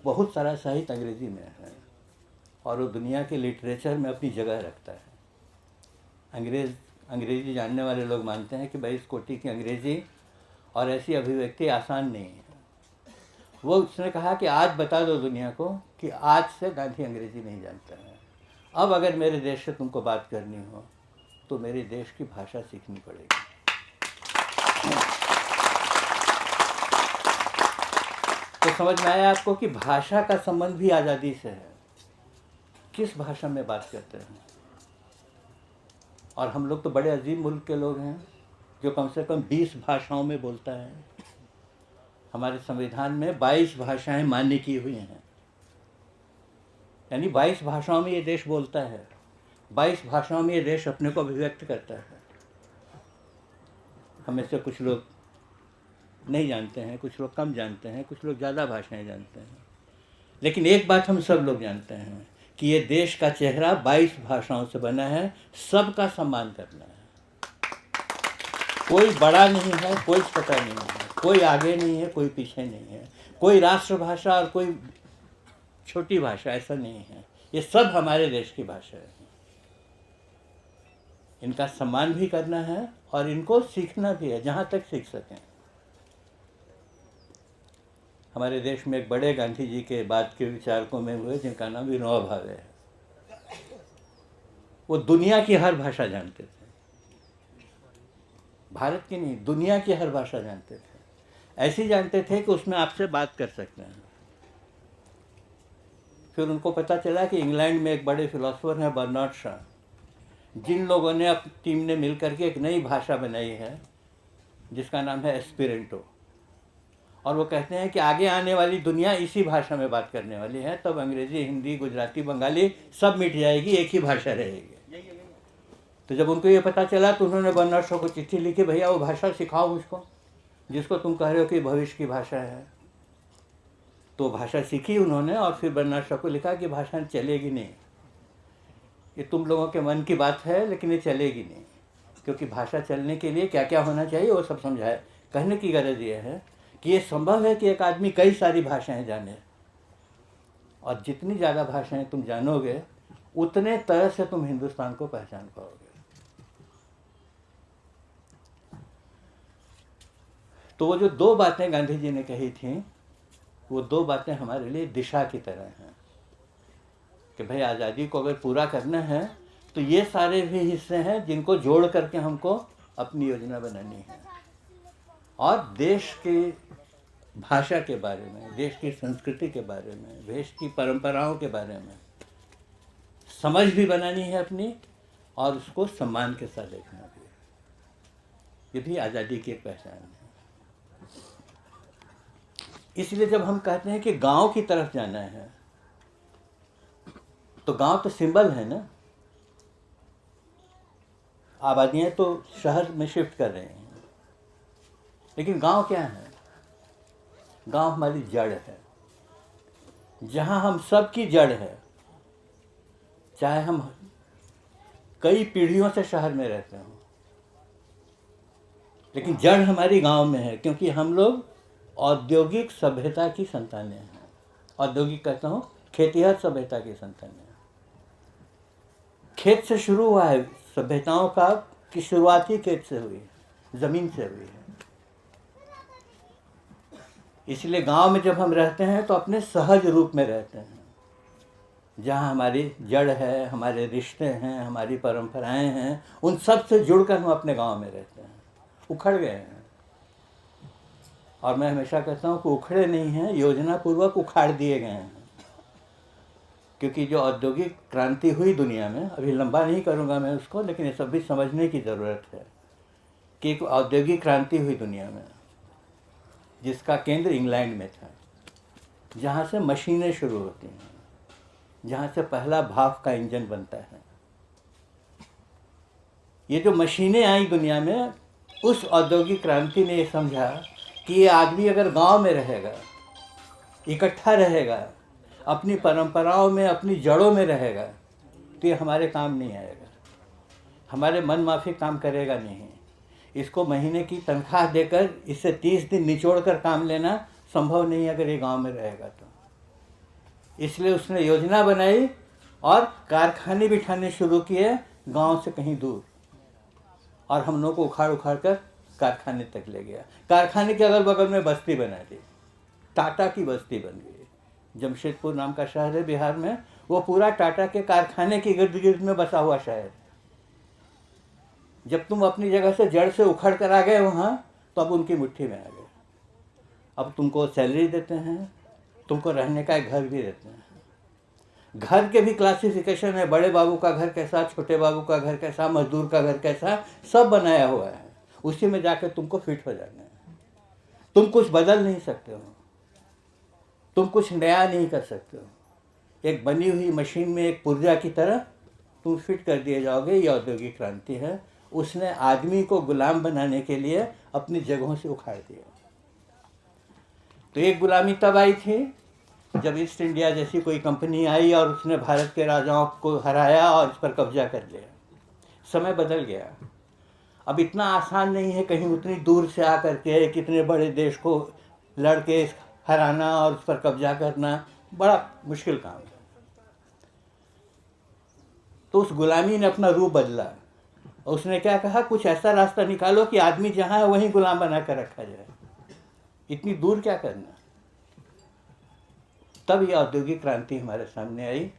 बहुत सारा साहित्य अंग्रेज़ी में है और वो दुनिया के लिटरेचर में अपनी जगह रखता है। अंग्रेज़ी जानने वाले लोग मानते हैं कि 22 कोटि की अंग्रेज़ी और ऐसी अभिव्यक्ति आसान नहीं है। वो उसने कहा कि आज बता दो दुनिया को कि आज से गांधी अंग्रेज़ी नहीं जानता है। अब अगर मेरे देश से तुमको बात करनी हो तो मेरे देश की भाषा सीखनी पड़ेगी। तो समझ में आया आपको कि भाषा का संबंध भी आज़ादी से है। किस भाषा में बात करते हैं? और हम लोग तो बड़े अजीब मुल्क के लोग हैं जो कम से कम 20 भाषाओं में बोलता है। हमारे संविधान में 22 भाषाएं मान्य की हुई हैं, यानी 22 भाषाओं में ये देश बोलता है, 22 भाषाओं में ये देश अपने को अभिव्यक्त करता है। हमें से कुछ लोग नहीं जानते हैं, कुछ लोग कम जानते हैं, कुछ लोग ज़्यादा भाषाएं जानते हैं, लेकिन एक बात हम सब लोग जानते हैं कि ये देश का चेहरा 22 भाषाओं से बना है। सबका सम्मान करना है, कोई बड़ा नहीं है, कोई छोटा नहीं है, कोई आगे नहीं है, कोई पीछे नहीं है, कोई राष्ट्रभाषा और कोई छोटी भाषा, ऐसा नहीं है। ये सब हमारे देश की भाषा है। इनका सम्मान भी करना है और इनको सीखना भी है, जहाँ तक सीख सकें। हमारे देश में एक बड़े गांधी जी के बाद के विचारकों में हुए जिनका नाम विनोबा भावे है। वो दुनिया की हर भाषा जानते थे, भारत की नहीं, दुनिया की हर भाषा जानते थे। ऐसी जानते थे कि उसमें आपसे बात कर सकते हैं। फिर उनको पता चला कि इंग्लैंड में एक बड़े फिलोसोफर हैं बर्नार्ड शॉ, जिन लोगों ने अपनी टीम ने मिलकर के एक नई भाषा बनाई है जिसका नाम है एस्पिरेंटो। और वो कहते हैं कि आगे आने वाली दुनिया इसी भाषा में बात करने वाली है, तब अंग्रेज़ी, हिंदी, गुजराती, बंगाली सब मिट जाएगी, एक ही भाषा रहेगी। तो जब उनको ये पता चला तो उन्होंने बर्नार्ड शॉ को चिट्ठी लिखी, भैया वो भाषा सिखाओ मुझको जिसको तुम कह रहे हो कि भविष्य की भाषा है। तो भाषा सीखी उन्होंने और फिर बर्नार्ड शॉ को लिखा कि भाषा चलेगी नहीं, ये तुम लोगों के मन की बात है, लेकिन ये चलेगी नहीं, क्योंकि भाषा चलने के लिए क्या क्या होना चाहिए वो सब समझाए। कहने की गरज ये है कि ये संभव है कि एक आदमी कई सारी भाषाएं जाने, और जितनी ज़्यादा भाषाएं तुम जानोगे उतने तरह से तुम हिंदुस्तान को पहचान पाओगे। तो वो जो दो बातें गांधी जी ने कही थी, वो दो बातें हमारे लिए दिशा की तरह हैं कि भाई आज़ादी को अगर पूरा करना है तो ये सारे भी हिस्से हैं जिनको जोड़ करके हमको अपनी योजना बनानी है। और देश की भाषा के बारे में, देश की संस्कृति के बारे में, देश की परंपराओं के बारे में समझ भी बनानी है अपनी, और उसको सम्मान के साथ देखना भी है। ये भी आज़ादी की एक पहचान है। इसलिए जब हम कहते हैं कि गांव की तरफ जाना है, तो गांव तो सिंबल है ना। आबादियां तो शहर में शिफ्ट कर रहे हैं, लेकिन गांव क्या है? गांव हमारी जड़ है, जहां हम सब की जड़ है। चाहे हम कई पीढ़ियों से शहर में रहते हों, लेकिन जड़ हमारी गांव में है, क्योंकि हम लोग औद्योगिक सभ्यता की संतानें हैं। औद्योगिक कहता हूँ, खेतीहर सभ्यता की संतानें हैं। खेत से शुरू हुआ है सभ्यताओं का, की शुरुआत ही खेत से हुई है, ज़मीन से हुई है। इसलिए गांव में जब हम रहते हैं तो अपने सहज रूप में रहते हैं, जहाँ हमारी जड़ है, हमारे रिश्ते हैं, हमारी परंपराएं हैं, उन सब से जुड़कर हम अपने गांव में रहते हैं। उखड़ गए हैं, और मैं हमेशा कहता हूँ कि उखड़े नहीं हैं, योजना पूर्वक उखाड़ दिए गए हैं। क्योंकि जो औद्योगिक क्रांति हुई दुनिया में, अभी लंबा नहीं करूँगा मैं उसको, लेकिन ये सब भी समझने की ज़रूरत है कि एक औद्योगिक क्रांति हुई दुनिया में जिसका केंद्र इंग्लैंड में था, जहाँ से मशीनें शुरू होती हैं, जहाँ से पहला भाप का इंजन बनता है। ये जो मशीनें आई दुनिया में, उस औद्योगिक क्रांति ने ये समझा कि ये आदमी अगर गांव में रहेगा, इकट्ठा रहेगा, अपनी परंपराओं में, अपनी जड़ों में रहेगा, तो ये हमारे काम नहीं आएगा, हमारे मन माफिक काम करेगा नहीं। इसको महीने की तनख्वाह देकर इससे 30 दिन निचोड़ कर काम लेना संभव नहीं है अगर ये गांव में रहेगा तो। इसलिए उसने योजना बनाई और कारखाने बिठाने शुरू किए गांव से कहीं दूर, और हम लोग को उखाड़ उखाड़ कर कारखाने तक ले गया। कारखाने के अगल बगल में बस्ती बना दी, टाटा की बस्ती बन गई। जमशेदपुर नाम का शहर है बिहार में, वो पूरा टाटा के कारखाने के गिर्द गिर्द में बसा हुआ शहर है। जब तुम अपनी जगह से जड़ से उखड़ कर आ गए वहाँ, तो अब उनकी मुट्ठी में आ गए। अब तुमको सैलरी देते हैं, तुमको रहने का एक घर भी देते हैं। घर के भी क्लासिफिकेशन है, बड़े बाबू का घर कैसा, छोटे बाबू का घर कैसा, मजदूर का घर कैसा, सब बनाया हुआ है। उसी में जाकर तुमको फिट हो जाना है। तुम कुछ बदल नहीं सकते हो, तुम कुछ नया नहीं कर सकते हो। एक बनी हुई मशीन में एक पुर्जा की तरह तुम फिट कर दिए जाओगे। ये औद्योगिक क्रांति है। उसने आदमी को गुलाम बनाने के लिए अपनी जगहों से उखाड़ दिया। तो एक गुलामी तब आई थी जब ईस्ट इंडिया जैसी कोई कंपनी आई और उसने भारत के राजाओं को हराया और इस पर कब्जा कर लिया। समय बदल गया। अब इतना आसान नहीं है कहीं उतनी दूर से आकर के कितने बड़े देश को लड़के हराना और उस पर कब्जा करना, बड़ा मुश्किल काम है। तो उस गुलामी ने अपना रूप बदला। उसने क्या कहा, कुछ ऐसा रास्ता निकालो कि आदमी जहाँ है वहीं गुलाम बना कर रखा जाए, इतनी दूर क्या करना। तब ये औद्योगिक क्रांति हमारे सामने आई।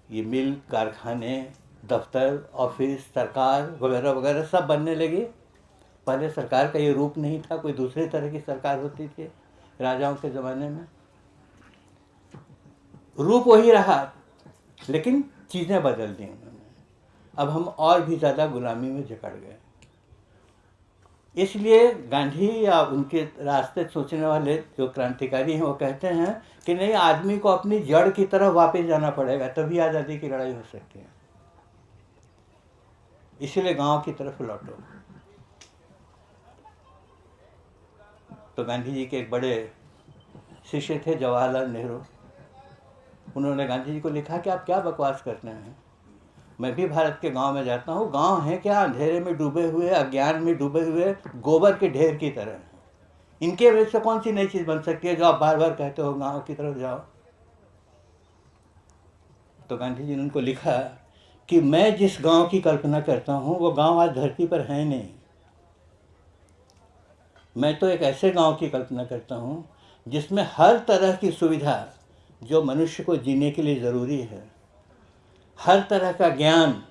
ये मिल, कारखाने, दफ्तर, ऑफिस, सरकार वगैरह वगैरह सब बनने लगी। पहले सरकार का ये रूप नहीं था, कोई दूसरे तरह की सरकार होती थी राजाओं के ज़माने में। रूप वही रहा, लेकिन चीज़ें बदल दी उन्होंने। अब हम और भी ज़्यादा गुलामी में जकड़ गए। इसलिए गांधी या उनके रास्ते सोचने वाले जो क्रांतिकारी हैं वो कहते हैं कि नहीं, आदमी को अपनी जड़ की तरफ वापस जाना पड़ेगा, तभी आज़ादी की लड़ाई हो सकती है। इसलिए गांव की तरफ लौटो। तो गांधी जी के एक बड़े शिष्य थे जवाहरलाल नेहरू। उन्होंने गांधी जी को लिखा कि आप क्या बकवास करते हैं, मैं भी भारत के गांव में जाता हूँ। गांव है क्या, अंधेरे में डूबे हुए, अज्ञान में डूबे हुए गोबर के ढेर की तरह हैं। इनके वजह से कौन सी नई चीज़ बन सकती है जो आप बार बार कहते हो गांव की तरफ जाओ। तो गांधी जी ने उनको लिखा कि मैं जिस गांव की कल्पना करता हूँ वो गांव आज धरती पर है नहीं। मैं तो एक ऐसे गांव की कल्पना करता हूँ जिसमें हर तरह की सुविधा जो मनुष्य को जीने के लिए ज़रूरी है, हर तरह का ज्ञान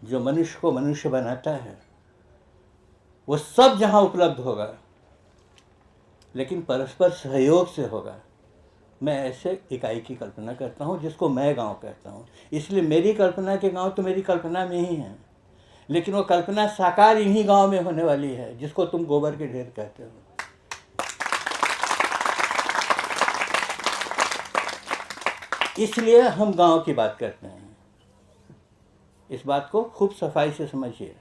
जो मनुष्य को मनुष्य बनाता है, वो सब जहाँ उपलब्ध होगा, लेकिन परस्पर सहयोग से होगा। मैं ऐसे इकाई की कल्पना करता हूँ जिसको मैं गांव कहता हूँ। इसलिए मेरी कल्पना के गांव तो मेरी कल्पना में ही है, लेकिन वो कल्पना साकार इन्हीं गांव में होने वाली है जिसको तुम गोबर के ढेर कहते हो। इसलिए हम गांव की बात करते हैं। इस बात को खूब सफाई से समझिए।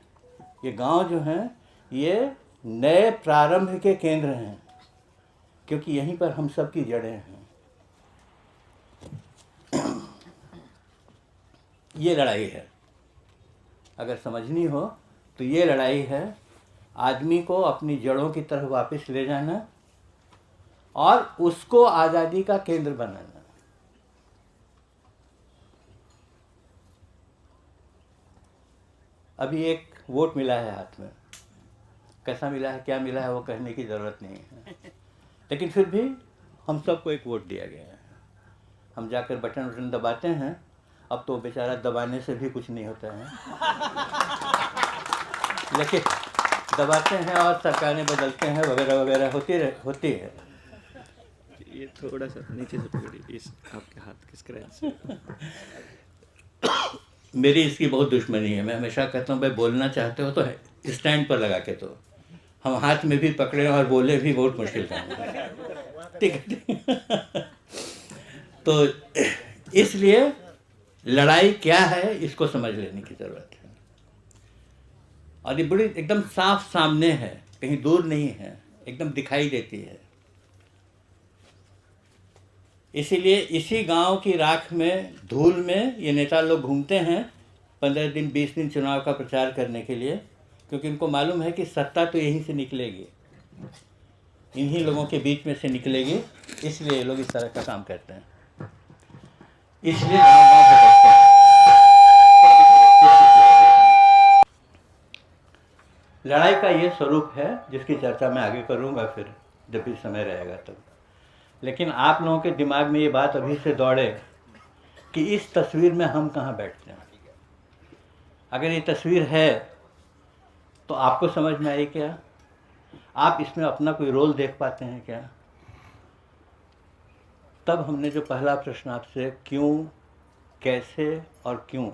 ये गांव जो हैं ये नए प्रारंभ के केंद्र हैं, क्योंकि यहीं पर हम सब की जड़ें हैं। ये लड़ाई है, अगर समझनी हो तो ये लड़ाई है आदमी को अपनी जड़ों की तरफ वापस ले जाना और उसको आज़ादी का केंद्र बनाना। अभी एक वोट मिला है हाथ में, कैसा मिला है, क्या मिला है, वो कहने की ज़रूरत नहीं है, लेकिन फिर भी हम सबको एक वोट दिया गया है। हम जाकर बटन वटन दबाते हैं। अब तो बेचारा दबाने से भी कुछ नहीं होता है, लेकिन दबाते हैं और सरकारें बदलते हैं वगैरह वगैरह होती है। ये थोड़ा सा नीचे से पकड़िए, इस आपके हाथ किस क्रैच से। मेरी इसकी बहुत दुश्मनी है। मैं हमेशा कहता हूँ भाई बोलना चाहते हो तो स्टैंड पर लगा के तो हम हाथ में भी पकड़े और बोले भी बहुत मुश्किल काम है। ठीक है। तो इसलिए लड़ाई क्या है इसको समझ लेने की ज़रूरत है। और ये बड़ी एकदम साफ सामने है, कहीं दूर नहीं है, एकदम दिखाई देती है। इसीलिए इसी गांव की राख में, धूल में ये नेता लोग घूमते हैं 15 दिन 20 दिन चुनाव का प्रचार करने के लिए, क्योंकि उनको मालूम है कि सत्ता तो यहीं से निकलेगी, इन्हीं लोगों के बीच में से निकलेगी। इसलिए ये लोग इस तरह का काम करते हैं, इसलिए गाँव भटकते हैं। लड़ाई का ये स्वरूप है जिसकी चर्चा मैं आगे करूंगा फिर जब भी समय रहेगा तब। लेकिन आप लोगों के दिमाग में ये बात अभी से दौड़े कि इस तस्वीर में हम कहाँ बैठते हैं। अगर ये तस्वीर है तो आपको समझ में आई क्या? आप इसमें अपना कोई रोल देख पाते हैं क्या? तब हमने जो पहला प्रश्न आपसे क्यों, कैसे और क्यों,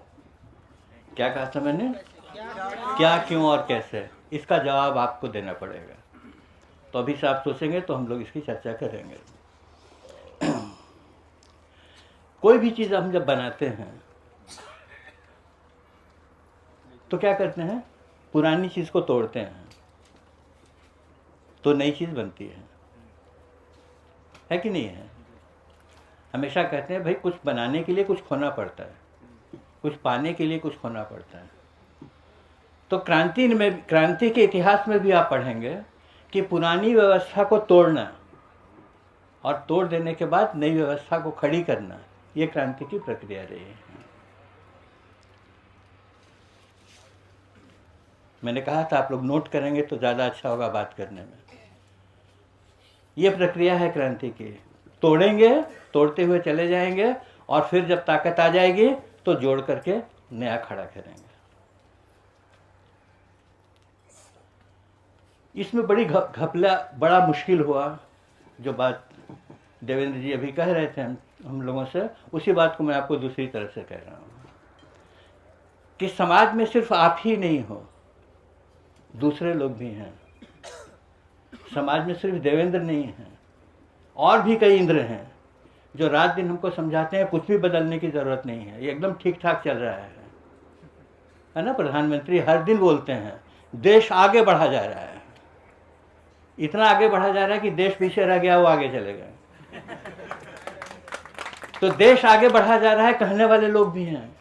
क्या कहा था मैंने? क्या, क्यों और कैसे, इसका जवाब आपको देना पड़ेगा। तो अभी से आप सोचेंगे तो हम लोग इसकी चर्चा करेंगे। कोई भी चीज़ हम जब बनाते हैं तो क्या करते हैं? पुरानी चीज़ को तोड़ते हैं तो नई चीज़ बनती है कि नहीं है? हमेशा कहते हैं भाई कुछ बनाने के लिए कुछ खोना पड़ता है, कुछ पाने के लिए कुछ खोना पड़ता है। तो क्रांति के इतिहास में भी आप पढ़ेंगे कि पुरानी व्यवस्था को तोड़ना और तोड़ देने के बाद नई व्यवस्था को खड़ी करना, ये क्रांति की प्रक्रिया रही है। मैंने कहा था आप लोग नोट करेंगे तो ज़्यादा अच्छा होगा बात करने में। ये प्रक्रिया है क्रांति की। तोड़ेंगे, तोड़ते हुए चले जाएंगे और फिर जब ताकत आ जाएगी तो जोड़ करके नया खड़ा करेंगे। इसमें बड़ी घपला, बड़ा मुश्किल हुआ। जो बात देवेंद्र जी अभी कह रहे थे हम लोगों से, उसी बात को मैं आपको दूसरी तरह से कह रहा हूँ कि समाज में सिर्फ आप ही नहीं हो, दूसरे लोग भी हैं। समाज में सिर्फ देवेंद्र नहीं है, और भी कई इंद्र हैं जो रात दिन हमको समझाते हैं कुछ भी बदलने की ज़रूरत नहीं है, ये एकदम ठीक ठाक चल रहा है ना। प्रधानमंत्री हर दिन बोलते हैं देश आगे बढ़ा जा रहा है, इतना आगे बढ़ा जा रहा है कि देश पीछे रह गया, वो आगे चले गए। तो देश आगे बढ़ा जा रहा है कहने वाले लोग भी हैं,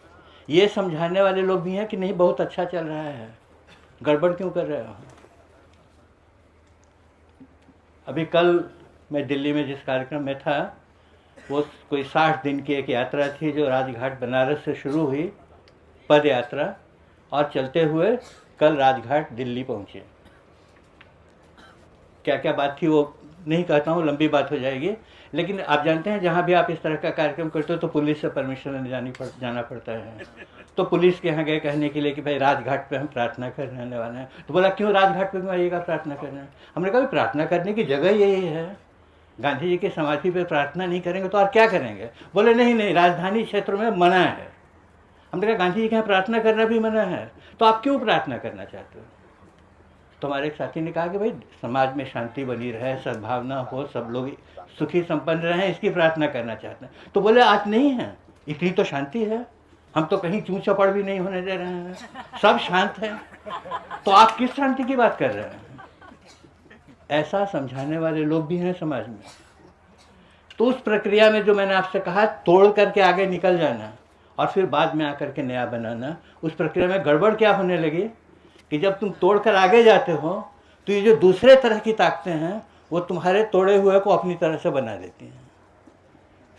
ये समझाने वाले लोग भी हैं कि नहीं बहुत अच्छा चल रहा है, गड़बड़ क्यों कर रहे हो। अभी कल मैं दिल्ली में जिस कार्यक्रम में था वो कोई 60 दिन की एक यात्रा थी जो राजघाट बनारस से शुरू हुई, पद यात्रा, और चलते हुए कल राजघाट दिल्ली पहुंचे। क्या क्या बात थी वो नहीं कहता हूँ, लंबी बात हो जाएगी। लेकिन आप जानते हैं जहाँ भी आप इस तरह का कार्यक्रम करते हो तो पुलिस से परमिशन जाना पड़ता है। तो पुलिस के यहाँ गए कहने के लिए कि भाई राजघाट पे हम प्रार्थना करने वाले हैं। तो बोला क्यों राजघाट पे क्यों आइएगा प्रार्थना करने? हमने कहा प्रार्थना करने की जगह यही है, गांधी जी की समाधि पे प्रार्थना नहीं करेंगे तो और क्या करेंगे? बोले नहीं राजधानी क्षेत्र में मना है। हमने कहा गांधी जी के यहाँ प्रार्थना करना भी मना है, तो आप क्यों प्रार्थना करना चाहते हो? तो हमारे एक साथी ने कहा कि भाई समाज में शांति बनी रहे, सद्भावना हो, सब लोग सुखी संपन्न रहें, इसकी प्रार्थना करना चाहते हैं। तो बोले आज नहीं है, इतनी तो शांति है, हम तो कहीं चूं चपड़ भी नहीं होने दे रहे हैं, सब शांत है, तो आप किस शांति की बात कर रहे हैं? ऐसा समझाने वाले लोग भी हैं समाज में। तो उस प्रक्रिया में जो मैंने आपसे कहा तोड़ करके आगे निकल जाना और फिर बाद में आकर के नया बनाना, उस प्रक्रिया में गड़बड़ क्या होने लगी कि जब तुम तोड़कर आगे जाते हो तो ये जो दूसरे तरह की ताकतें हैं वो तुम्हारे तोड़े हुए को अपनी तरह से बना देती हैं।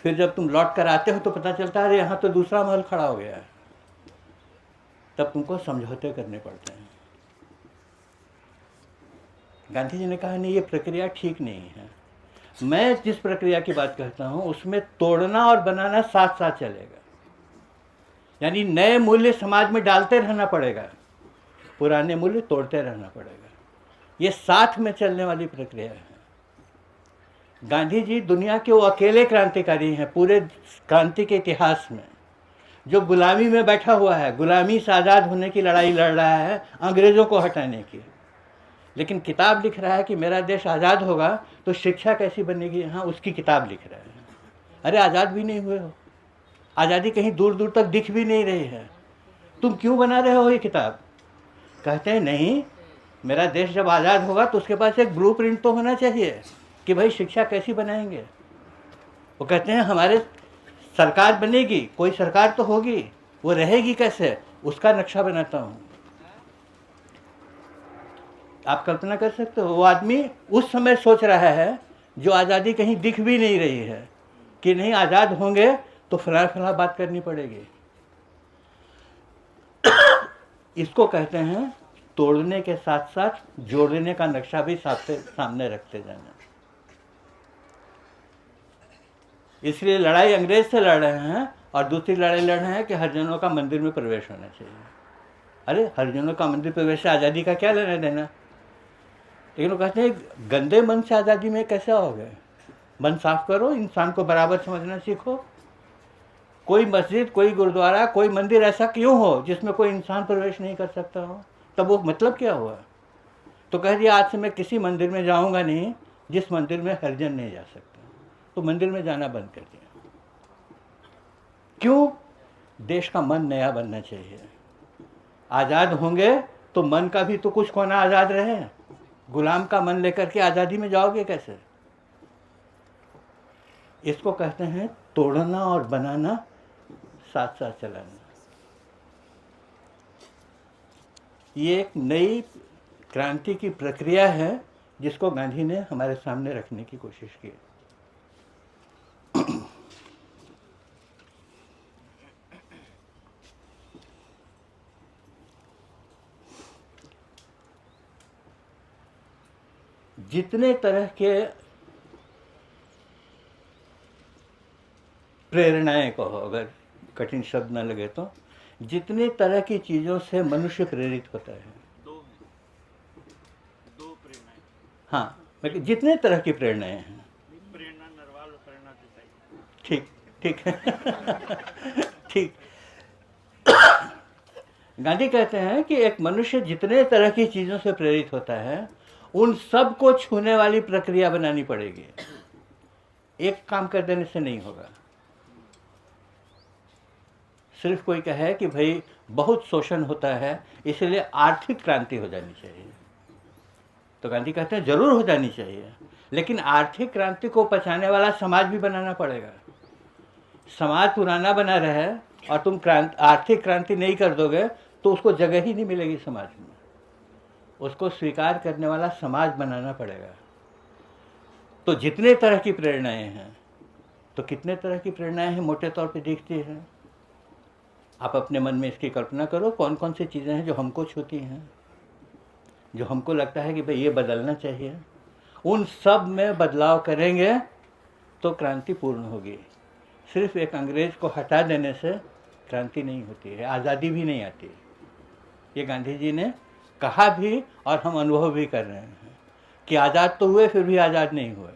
फिर जब तुम लौट कर आते हो तो पता चलता है अरे यहाँ तो दूसरा महल खड़ा हो गया है, तब तुमको समझौते करने पड़ते हैं। गांधी जी ने कहा नहीं, ये प्रक्रिया ठीक नहीं है। मैं जिस प्रक्रिया की बात करता हूँ उसमें तोड़ना और बनाना साथ साथ चलेगा, यानी नए मूल्य समाज में डालते रहना पड़ेगा, पुराने मूल्य तोड़ते रहना पड़ेगा। ये साथ में चलने वाली प्रक्रिया है। गांधी जी दुनिया के वो अकेले क्रांतिकारी हैं पूरे क्रांति के इतिहास में जो गुलामी में बैठा हुआ है, गुलामी से आज़ाद होने की लड़ाई लड़ रहा है, अंग्रेज़ों को हटाने की। लेकिन किताब लिख रहा है कि मेरा देश आज़ाद होगा तो शिक्षा कैसी बनेगी, हाँ उसकी किताब लिख रहा है। अरे आज़ाद भी नहीं हुए हो, आज़ादी कहीं दूर दूर तक दिख भी नहीं रही है, तुम क्यों बना रहे हो ये किताब? कहते हैं नहीं, मेरा देश जब आज़ाद होगा तो उसके पास एक ब्लूप्रिंट तो होना चाहिए कि भाई शिक्षा कैसी बनाएंगे। वो कहते हैं हमारे सरकार बनेगी, कोई सरकार तो होगी, वो रहेगी कैसे, उसका नक्शा बनाता हूँ। आप कल्पना कर सकते हो, वो आदमी उस समय सोच रहा है जो आज़ादी कहीं दिख भी नहीं रही है कि नहीं आज़ाद होंगे तो फला फला बात करनी पड़ेगी। इसको कहते हैं तोड़ने के साथ साथ जोड़ने का नक्शा भी सामने रखते जाना। इसलिए लड़ाई अंग्रेज से लड़ रहे हैं और दूसरी लड़ाई लड़ रहे हैं कि हरिजनों का मंदिर में प्रवेश होना चाहिए। अरे हरिजनों का मंदिर प्रवेश से आज़ादी का क्या लेना देना? लेकिन वो कहते हैं गंदे मन से आज़ादी में कैसे आओगे? मन साफ करो, इंसान को बराबर समझना सीखो। कोई मस्जिद, कोई गुरुद्वारा, कोई मंदिर ऐसा क्यों हो जिसमें कोई इंसान प्रवेश नहीं कर सकता हो? तब वो मतलब क्या हुआ? तो कह दिया आज से मैं किसी मंदिर में जाऊंगा नहीं जिस मंदिर में हरिजन नहीं जा सकता। तो मंदिर में जाना बंद कर दिया। क्यों? देश का मन नया बनना चाहिए। आज़ाद होंगे तो मन का भी तो कुछ कोना आज़ाद रहे। गुलाम का मन लेकर के आज़ादी में जाओगे कैसे? इसको कहते हैं तोड़ना और बनाना, साथ साथ चलाना। ये एक नई क्रांति की प्रक्रिया है जिसको गांधी ने हमारे सामने रखने की कोशिश की। जितने तरह के प्रेरणाएं कहो, अगर कठिन शब्द न लगे तो, जितने तरह की चीज़ों से मनुष्य प्रेरित होता है, दो प्रेरणाएं। हाँ मतलब जितने तरह की प्रेरणाएं हैं, प्रेरणा नरवाल और प्रेरणा देसाई। ठीक ठीक है ठीक। गांधी कहते हैं कि एक मनुष्य जितने तरह की चीज़ों से प्रेरित होता है उन सब को छूने वाली प्रक्रिया बनानी पड़ेगी। एक काम कर देने से नहीं होगा। सिर्फ कोई कहे कि भाई बहुत शोषण होता है इसलिए आर्थिक क्रांति हो जानी चाहिए, तो गांधी कहते हैं जरूर हो जानी चाहिए, लेकिन आर्थिक क्रांति को पचाने वाला समाज भी बनाना पड़ेगा। समाज पुराना बना रहे और तुम आर्थिक क्रांति नहीं कर दोगे तो उसको जगह ही नहीं मिलेगी समाज में। उसको स्वीकार करने वाला समाज बनाना पड़ेगा। तो जितने तरह की प्रेरणाएं हैं, तो कितने तरह की प्रेरणाएं हैं मोटे तौर पे दिखती हैं। आप अपने मन में इसकी कल्पना करो, कौन कौन सी चीज़ें हैं जो हमको छूती हैं, जो हमको लगता है कि भाई ये बदलना चाहिए। उन सब में बदलाव करेंगे तो क्रांति पूर्ण होगी। सिर्फ एक अंग्रेज को हटा देने से क्रांति नहीं होती है, आज़ादी भी नहीं आती। ये गांधी जी ने कहा भी और हम अनुभव भी कर रहे हैं कि आज़ाद तो हुए फिर भी आज़ाद नहीं हुए।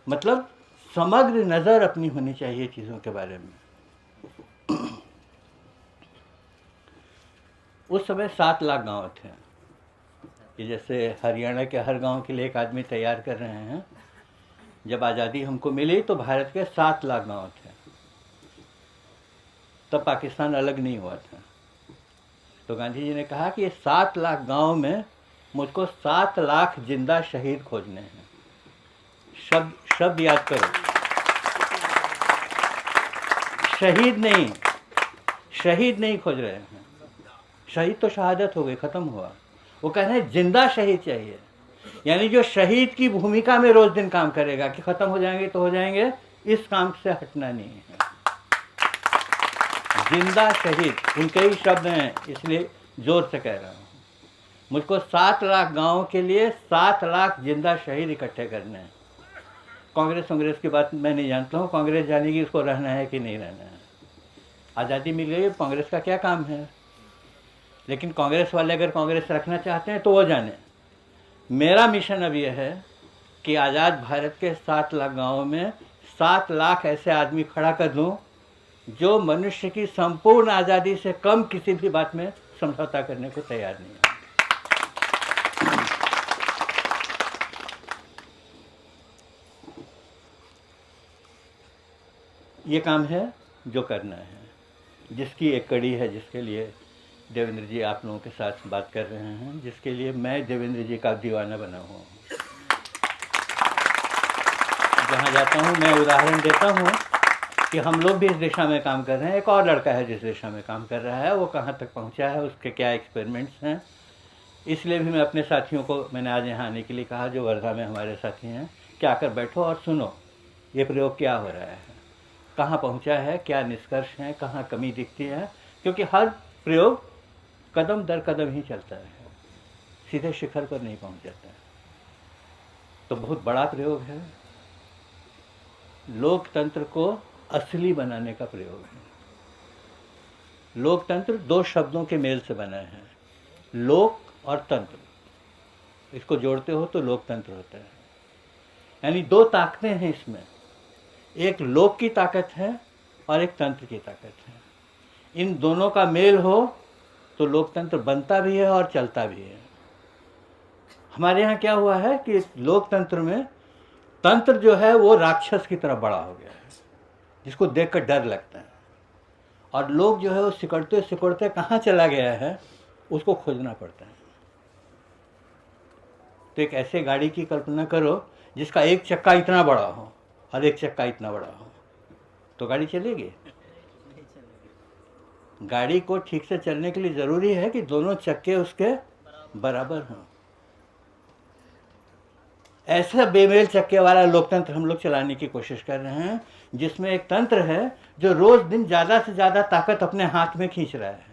मतलब समग्र नज़र अपनी होनी चाहिए चीज़ों के बारे में। उस समय 7 लाख गांव थे, कि जैसे हरियाणा के हर गांव के लिए एक आदमी तैयार कर रहे हैं। जब आज़ादी हमको मिली तो भारत के 7 लाख गांव थे, तब पाकिस्तान अलग नहीं हुआ था। तो गांधी जी ने कहा कि ये 7 लाख गांव में मुझको 7 लाख जिंदा शहीद खोजने हैं। शब्द याद करो, शहीद नहीं खोज रहे हैं। शहीद तो शहादत हो गई, खत्म हुआ। वो कह रहे हैं जिंदा शहीद चाहिए, यानी जो शहीद की भूमिका में रोज दिन काम करेगा कि खत्म हो जाएंगे तो हो जाएंगे, इस काम से हटना नहीं है। जिंदा शहीद उनके ही शब्द हैं, इसलिए जोर से कह रहा हूँ। मुझको 7 लाख गाँव के लिए 7 लाख जिंदा शहीद इकट्ठे करने हैं। कांग्रेस की बात मैं नहीं जानता हूँ, कांग्रेस जानेगी उसको रहना है कि नहीं रहना है। आज़ादी मिल गई, कांग्रेस का क्या काम है? लेकिन कांग्रेस वाले अगर कांग्रेस रखना चाहते हैं तो वो जाने। मेरा मिशन अब यह है कि आज़ाद भारत के 7 लाख गाँवों में 7 लाख ऐसे आदमी खड़ा कर दूं जो मनुष्य की संपूर्ण आज़ादी से कम किसी भी बात में समझौता करने को तैयार नहीं है। ये काम है जो करना है, जिसकी एक कड़ी है, जिसके लिए देवेंद्र जी आप लोगों के साथ बात कर रहे हैं, जिसके लिए मैं देवेंद्र जी का दीवाना बना हुआ हूँ। जहाँ जाता हूँ मैं उदाहरण देता हूँ कि हम लोग भी इस दिशा में काम कर रहे हैं। एक और लड़का है जिस दिशा में काम कर रहा है, वो कहाँ तक पहुँचा है, उसके क्या एक्सपेरिमेंट्स हैं। इसलिए भी मैं अपने साथियों को मैंने आज यहाँ आने के लिए कहा, जो वर्धा में हमारे साथी हैं, कि आकर बैठो और सुनो ये प्रयोग क्या हो रहा है, कहाँ पहुँचा है, क्या निष्कर्ष हैं, कहाँ कमी दिखती है। क्योंकि हर प्रयोग कदम दर कदम ही चलता है, सीधे शिखर पर नहीं पहुँच जाता है। तो बहुत बड़ा प्रयोग है, लोकतंत्र को असली बनाने का प्रयोग है। लोकतंत्र 2 शब्दों के मेल से बना है, लोक और तंत्र। इसको जोड़ते हो तो लोकतंत्र होता है। यानी 2 ताकतें हैं इसमें, एक लोक की ताकत है और एक तंत्र की ताकत है। इन दोनों का मेल हो तो लोकतंत्र बनता भी है और चलता भी है। हमारे यहाँ क्या हुआ है कि लोकतंत्र में तंत्र जो है वो राक्षस की तरह बड़ा हो गया है, जिसको देखकर डर लगता है, और लोग जो है वो सिकुड़ते सिकुड़ते कहाँ चला गया है उसको खोजना पड़ता है। तो एक ऐसे गाड़ी की कल्पना करो जिसका एक चक्का इतना बड़ा हो और एक चक्का इतना बड़ा हो, तो गाड़ी चलेगी? गाड़ी को ठीक से चलने के लिए ज़रूरी है कि दोनों चक्के उसके बराबर हों। ऐसा बेमेल चक्के वाला लोकतंत्र हम लोग चलाने की कोशिश कर रहे हैं, जिसमें एक तंत्र है जो रोज़ दिन ज़्यादा से ज़्यादा ताकत अपने हाथ में खींच रहा है,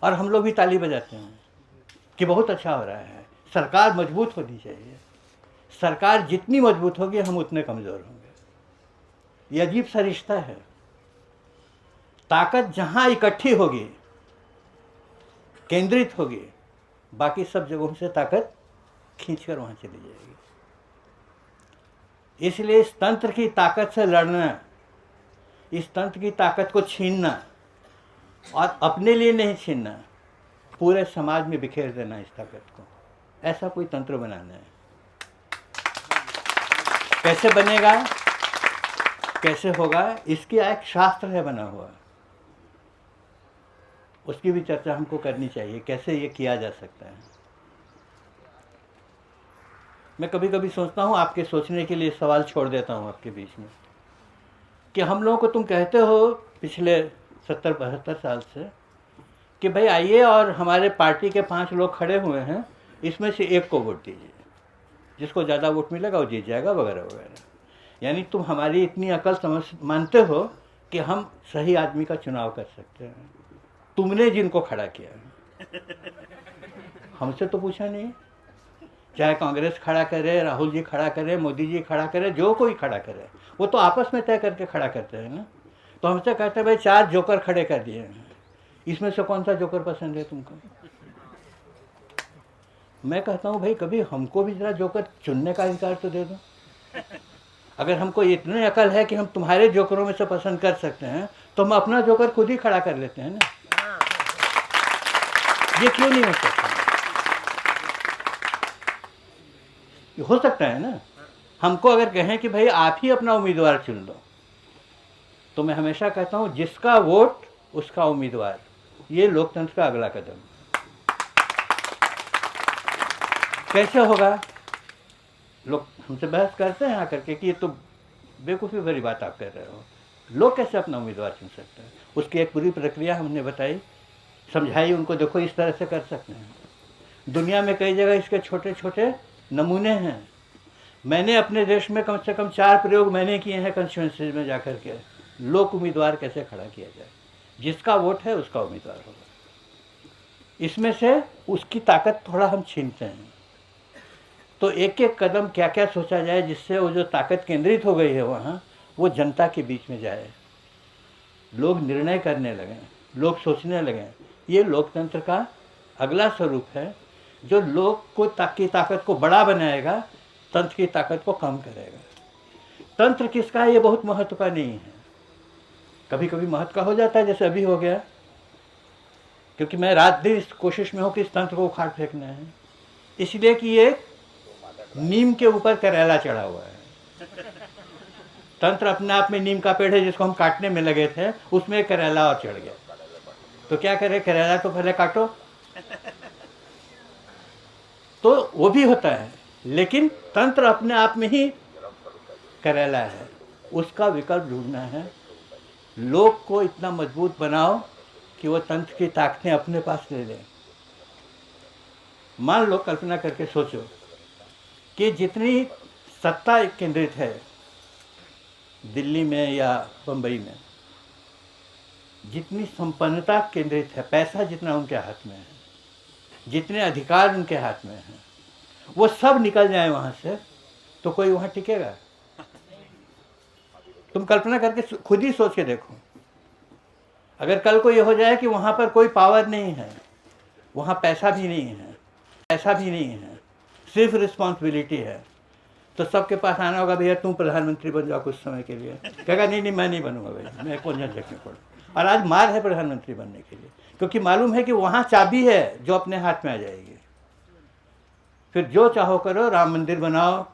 और हम लोग भी ताली बजाते हैं कि बहुत अच्छा हो रहा है। सरकार मजबूत होनी चाहिए, सरकार जितनी मजबूत होगी हम उतने कमज़ोर होंगे। ये अजीब सा रिश्ता है। ताकत जहाँ इकट्ठी होगी, केंद्रित होगी, बाकी सब जगहों से ताकत खींचकर वहाँ चली जाएगी। इसलिए इस तंत्र की ताकत से लड़ना, इस तंत्र की ताकत को छीनना, और अपने लिए नहीं छीनना, पूरे समाज में बिखेर देना इस ताकत को, ऐसा कोई तंत्र बनाना है। कैसे बनेगा, कैसे होगा, इसकी एक शास्त्र है बना हुआ, उसकी भी चर्चा हमको करनी चाहिए, कैसे ये किया जा सकता है। मैं कभी कभी सोचता हूँ, आपके सोचने के लिए सवाल छोड़ देता हूँ आपके बीच में, कि हम लोगों को तुम कहते हो पिछले 70-72 साल से कि भाई आइए और हमारे पार्टी के 5 लोग खड़े हुए हैं, इसमें से एक को वोट दीजिए, जिसको ज़्यादा वोट मिलेगा वो जीत जाएगा, वगैरह वगैरह। यानी तुम हमारी इतनी अकल समझ मानते हो कि हम सही आदमी का चुनाव कर सकते हैं। तुमने जिनको खड़ा किया, हमसे तो पूछा नहीं। चाहे कांग्रेस खड़ा करे, राहुल जी खड़ा करे, मोदी जी खड़ा करे, जो कोई खड़ा करे, वो तो आपस में तय करके खड़ा करते हैं ना। तो हमसे कहते हैं भाई 4 जोकर खड़े कर दिए हैं, इसमें से कौन सा जोकर पसंद है तुमको? मैं कहता हूँ भाई कभी हमको भी जरा जोकर चुनने का अधिकार तो दे दो। अगर हमको इतनी अकल है कि हम तुम्हारे जोकरों में से पसंद कर सकते हैं, तो हम अपना जोकर खुद ही खड़ा कर लेते हैं ना। ये क्यों नहीं हो सकता? हो सकता है ना। हमको अगर कहें कि भाई आप ही अपना उम्मीदवार चुन लो, तो मैं हमेशा कहता हूं जिसका वोट उसका उम्मीदवार, ये लोकतंत्र का अगला कदम। कैसे होगा? लोग हमसे बहस करते हैं आकर के कि ये तो बेवकूफ़ी भरी बात आप कर रहे हो, लोग कैसे अपना उम्मीदवार चुन सकते हैं? उसकी एक पूरी प्रक्रिया हमने बताई, समझाई उनको, देखो इस तरह से कर सकते हैं। दुनिया में कई जगह इसके छोटे छोटे नमूने हैं। मैंने अपने देश में कम से कम 4 प्रयोग मैंने किए हैं कंस्टिट्यूएंसीज में जाकर के, लोक उम्मीदवार कैसे खड़ा किया जाए, जिसका वोट है उसका उम्मीदवार होगा। इसमें से उसकी ताकत थोड़ा हम छीनते हैं। तो एक एक कदम क्या क्या सोचा जाए जिससे वो जो ताकत केंद्रित हो गई है वहाँ, वो जनता के बीच में जाए, लोग निर्णय करने लगें, लोग सोचने लगें। ये लोकतंत्र का अगला स्वरूप है जो लोक को की ताकत को बड़ा बनाएगा, तंत्र की ताकत को कम करेगा। तंत्र किसका है ये बहुत महत्व का नहीं है, कभी कभी महत्व का हो जाता है, जैसे अभी हो गया, क्योंकि मैं रात दिन इस कोशिश में हूँ कि इस तंत्र को उखाड़ फेंकना है, इसलिए कि ये नीम के ऊपर करेला चढ़ा हुआ है। तंत्र अपने आप में नीम का पेड़ है जिसको हम काटने में लगे थे, उसमें करेला और चढ़ गया, तो क्या करे, करेला तो पहले काटो। तो वो भी होता है, लेकिन तंत्र अपने आप में ही करेला है, उसका विकल्प ढूंढना है। लोक को इतना मजबूत बनाओ कि वो तंत्र की ताकतें अपने पास ले लें। मान लो, कल्पना करके सोचो कि जितनी सत्ता केंद्रित है दिल्ली में या बम्बई में, जितनी संपन्नता केंद्रित है, पैसा जितना उनके हाथ में है, जितने अधिकार उनके हाथ में हैं, वो सब निकल जाए वहाँ से, तो कोई वहाँ टिकेगा? तुम कल्पना करके खुद ही सोच के देखो। अगर कल को ये हो जाए कि वहाँ पर कोई पावर नहीं है, वहाँ पैसा भी नहीं है, पैसा भी नहीं है, सिर्फ रिस्पॉन्सिबिलिटी है, तो सबके पास आना होगा, भैया तुम प्रधानमंत्री बन जाओ कुछ समय के लिए। कहेगा नहीं नहीं मैं नहीं बनूंगा भाई, मैं कौन झंझट में पड़ूं। और आज मार है प्रधानमंत्री बनने के लिए, क्योंकि मालूम है कि वहाँ चाबी है जो अपने हाथ में आ जाएगी। फिर जो चाहो करो, राम मंदिर बनाओ,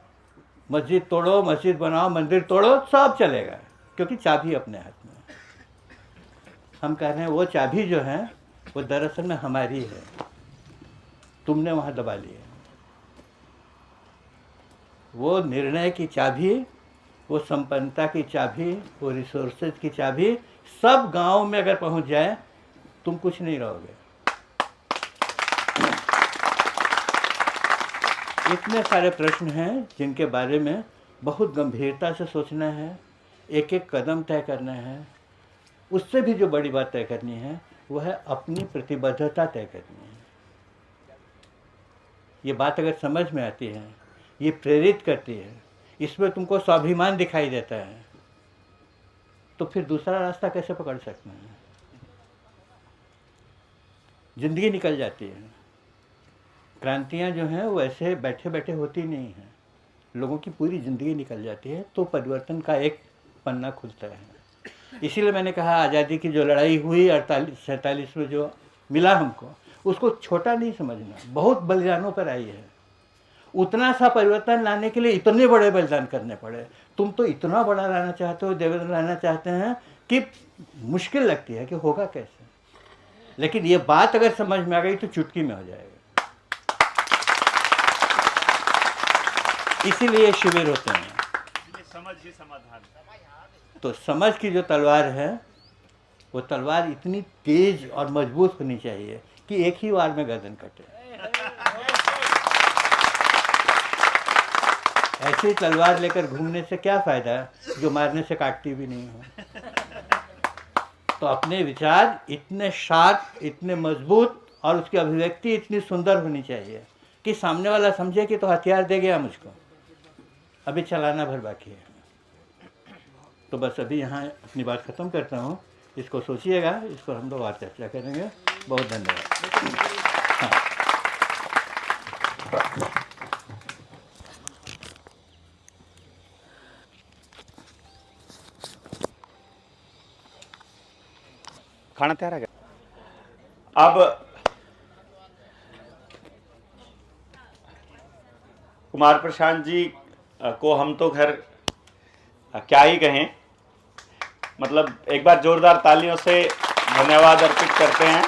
मस्जिद तोड़ो, मस्जिद बनाओ, मंदिर तोड़ो, सब चलेगा, क्योंकि चाबी अपने हाथ में है। हम कह रहे हैं वो चाबी जो है वो दरअसल में हमारी है, तुमने वहाँ दबा ली है। वो निर्णय की चाबी, वो संपन्नता की चाबी, वो रिसोर्सेज की चाबी सब गांव में अगर पहुंच जाए, तुम कुछ नहीं रहोगे। इतने सारे प्रश्न हैं जिनके बारे में बहुत गंभीरता से सोचना है, एक एक कदम तय करना है। उससे भी जो बड़ी बात तय करनी है वो है अपनी प्रतिबद्धता तय करनी है। ये बात अगर समझ में आती है, ये प्रेरित करती है, इसमें तुमको स्वाभिमान दिखाई देता है, तो फिर दूसरा रास्ता कैसे पकड़ सकते हैं? जिंदगी निकल जाती है। क्रांतियाँ जो हैं वो ऐसे बैठे बैठे होती नहीं हैं, लोगों की पूरी ज़िंदगी निकल जाती है, तो परिवर्तन का एक पन्ना खुलता है। इसीलिए मैंने कहा आज़ादी की जो लड़ाई हुई 48-47 में जो मिला हमको, उसको छोटा नहीं समझना, बहुत बलिदानों पर आई है। उतना सा परिवर्तन लाने के लिए इतने बड़े बलिदान करने पड़े। तुम तो इतना बड़ा लाना चाहते हो, देवेंद्र लाना चाहते हैं कि मुश्किल लगती है कि होगा कैसे। लेकिन ये बात अगर समझ में आ गई तो चुटकी में हो जाएगा। इसीलिए शिविर होते हैं। समझ ही समाधान। तो समझ की जो तलवार है, वो तलवार इतनी तेज और मजबूत होनी चाहिए कि एक ही वार में गर्दन कटे। ऐसी तलवार लेकर घूमने से क्या फायदा जो मारने से काटती भी नहीं हो। तो अपने विचार इतने शार्प, इतने मजबूत और उसकी अभिव्यक्ति इतनी सुंदर होनी चाहिए कि सामने वाला समझे कि तो हथियार दे गया मुझको, अभी चलाना भर बाकी है। तो बस अभी यहाँ अपनी बात ख़त्म करता हूँ। इसको सोचिएगा, इसको हम लोग और चर्चा करेंगे। बहुत धन्यवाद। हाँ। खाना तैयार है क्या? अब कुमार प्रशांत जी को हम तो खैर क्या ही कहें, मतलब एक बार जोरदार तालियों से धन्यवाद अर्पित करते हैं।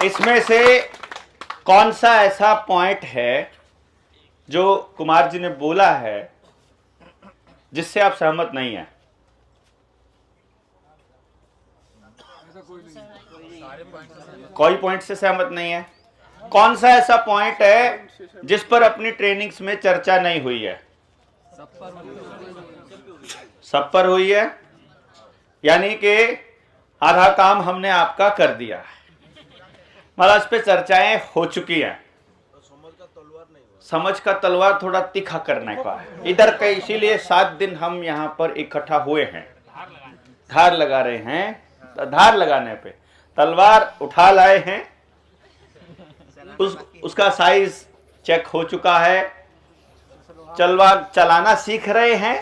इसमें से कौन सा ऐसा पॉइंट है जो कुमार जी ने बोला है जिससे आप सहमत नहीं हैं? कोई पॉइंट से सहमत नहीं है? कौन सा ऐसा पॉइंट है जिस पर अपनी ट्रेनिंग्स में चर्चा नहीं हुई है? सब पर हुई है, यानी कि आधा काम हमने आपका कर दिया है, मतलब इस पे चर्चाएं हो चुकी हैं। समझ का तलवार थोड़ा तीखा करने का है इधर का, इसीलिए 7 दिन हम यहाँ पर इकट्ठा हुए हैं, धार लगा रहे हैं धार लगाने पे। तलवार उठा लाए हैं, उसका साइज चेक हो चुका है, तलवार चलाना सीख रहे हैं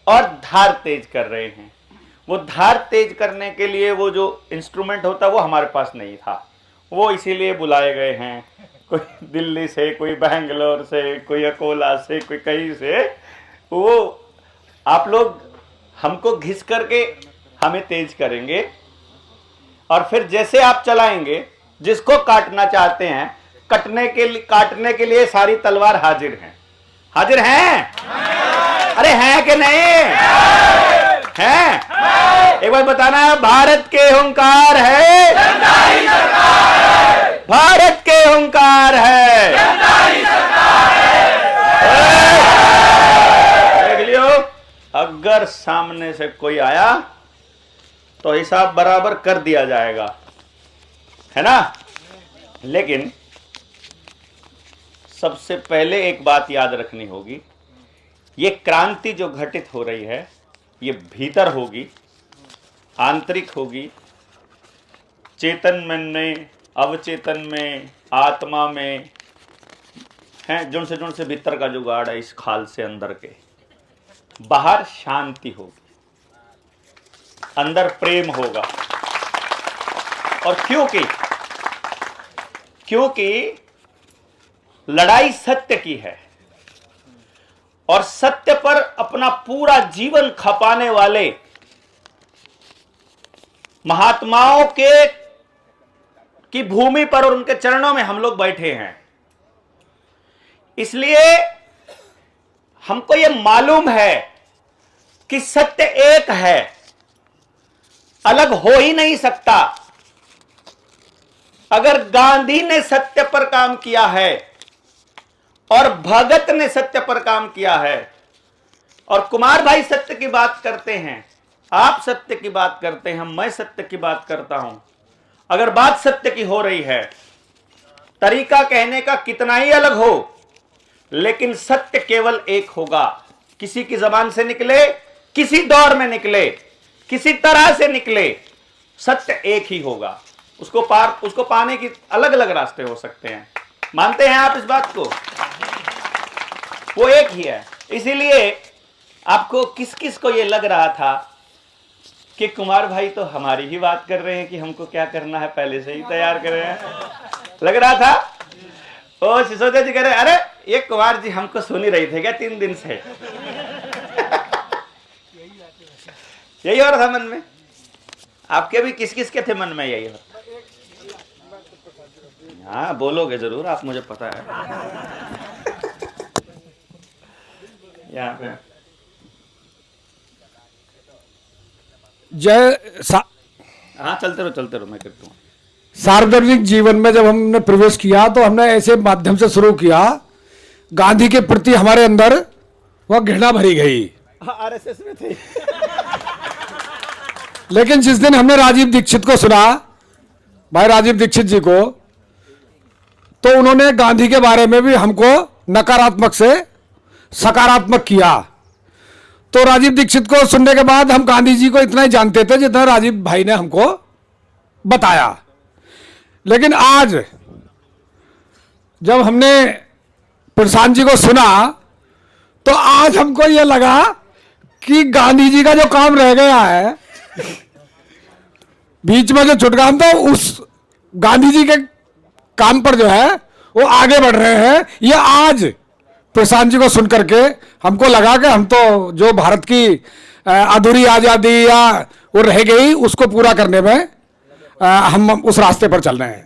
और धार तेज कर रहे हैं। वो धार तेज करने के लिए वो जो इंस्ट्रूमेंट होता है वो हमारे पास नहीं था, वो इसीलिए बुलाए गए हैं। कोई दिल्ली से, कोई बेंगलोर से, कोई अकोला से, कोई कहीं से। वो आप लोग हमको घिस करके हमें तेज करेंगे और फिर जैसे आप चलाएंगे, जिसको काटना चाहते हैं काटने के लिए सारी तलवार हाजिर हैं। हाजिर हैं? अरे हैं कि नहीं? हैं? एक बार बताना है, भारत के हुंकार है, भारत के हुंकार है। देख लियो, अगर सामने से कोई आया तो हिसाब बराबर कर दिया जाएगा, है ना। लेकिन सबसे पहले एक बात याद रखनी होगी, ये क्रांति जो घटित हो रही है ये भीतर होगी, आंतरिक होगी, चेतन मन में, अवचेतन में, आत्मा में है। जुड़ से भीतर का जुगाड़ है, इस खाल से अंदर के। बाहर शांति होगी, अंदर प्रेम होगा। और क्योंकि लड़ाई सत्य की है और सत्य पर अपना पूरा जीवन खपाने वाले महात्माओं की भूमि पर और उनके चरणों में हम लोग बैठे हैं। इसलिए हमको यह मालूम है कि सत्य एक है, अलग हो ही नहीं सकता। अगर गांधी ने सत्य पर काम किया है और भगत ने सत्य पर काम किया है और कुमार भाई सत्य की बात करते हैं, आप सत्य की बात करते हैं, मैं सत्य की बात करता हूं, अगर बात सत्य की हो रही है, तरीका कहने का कितना ही अलग हो, लेकिन सत्य केवल एक होगा। किसी की जबान से निकले, किसी दौर में निकले, किसी तरह से निकले, सत्य एक ही होगा। उसको पाने की अलग अलग रास्ते हो सकते हैं। मानते हैं आप इस बात को? वो एक ही है। इसीलिए आपको किस किस को ये लग रहा था कि कुमार भाई तो हमारी ही बात कर रहे हैं कि हमको क्या करना है पहले से ही तैयार कर रहे हैं, लग रहा था। ओ सिसोदिया जी कह रहे, अरे ये कुमार जी हमको सुन ही रही थे क्या 3 दिन से? यही हो रहा था मन में। आपके भी किस किस के थे मन में यही होता? हाँ बोलोगे जरूर आप, मुझे पता है। यहाँ पे हाँ चलते रहो मैं करता हूँ। सार्वजनिक जीवन में जब हमने प्रवेश किया तो हमने ऐसे माध्यम से शुरू किया, गांधी के प्रति हमारे अंदर वह घृणा भरी गई। आरएसएस में थे। लेकिन जिस दिन हमने राजीव दीक्षित को सुना, भाई राजीव दीक्षित जी को, तो उन्होंने गांधी के बारे में भी हमको नकारात्मक से सकारात्मक किया। तो राजीव दीक्षित को सुनने के बाद हम गांधी जी को इतना ही जानते थे जितना राजीव भाई ने हमको बताया। लेकिन आज जब हमने प्रशांत जी को सुना तो आज हमको यह लगा कि गांधी जी का जो काम रह गया है, बीच में जो छुटकाम था, उस गांधी जी के काम पर जो है वो आगे बढ़ रहे हैं। ये आज प्रशांत जी को सुन करके हमको लगा कि हम तो जो भारत की अधूरी आजादी या वो रह गई उसको पूरा करने में हम उस रास्ते पर चल रहे हैं।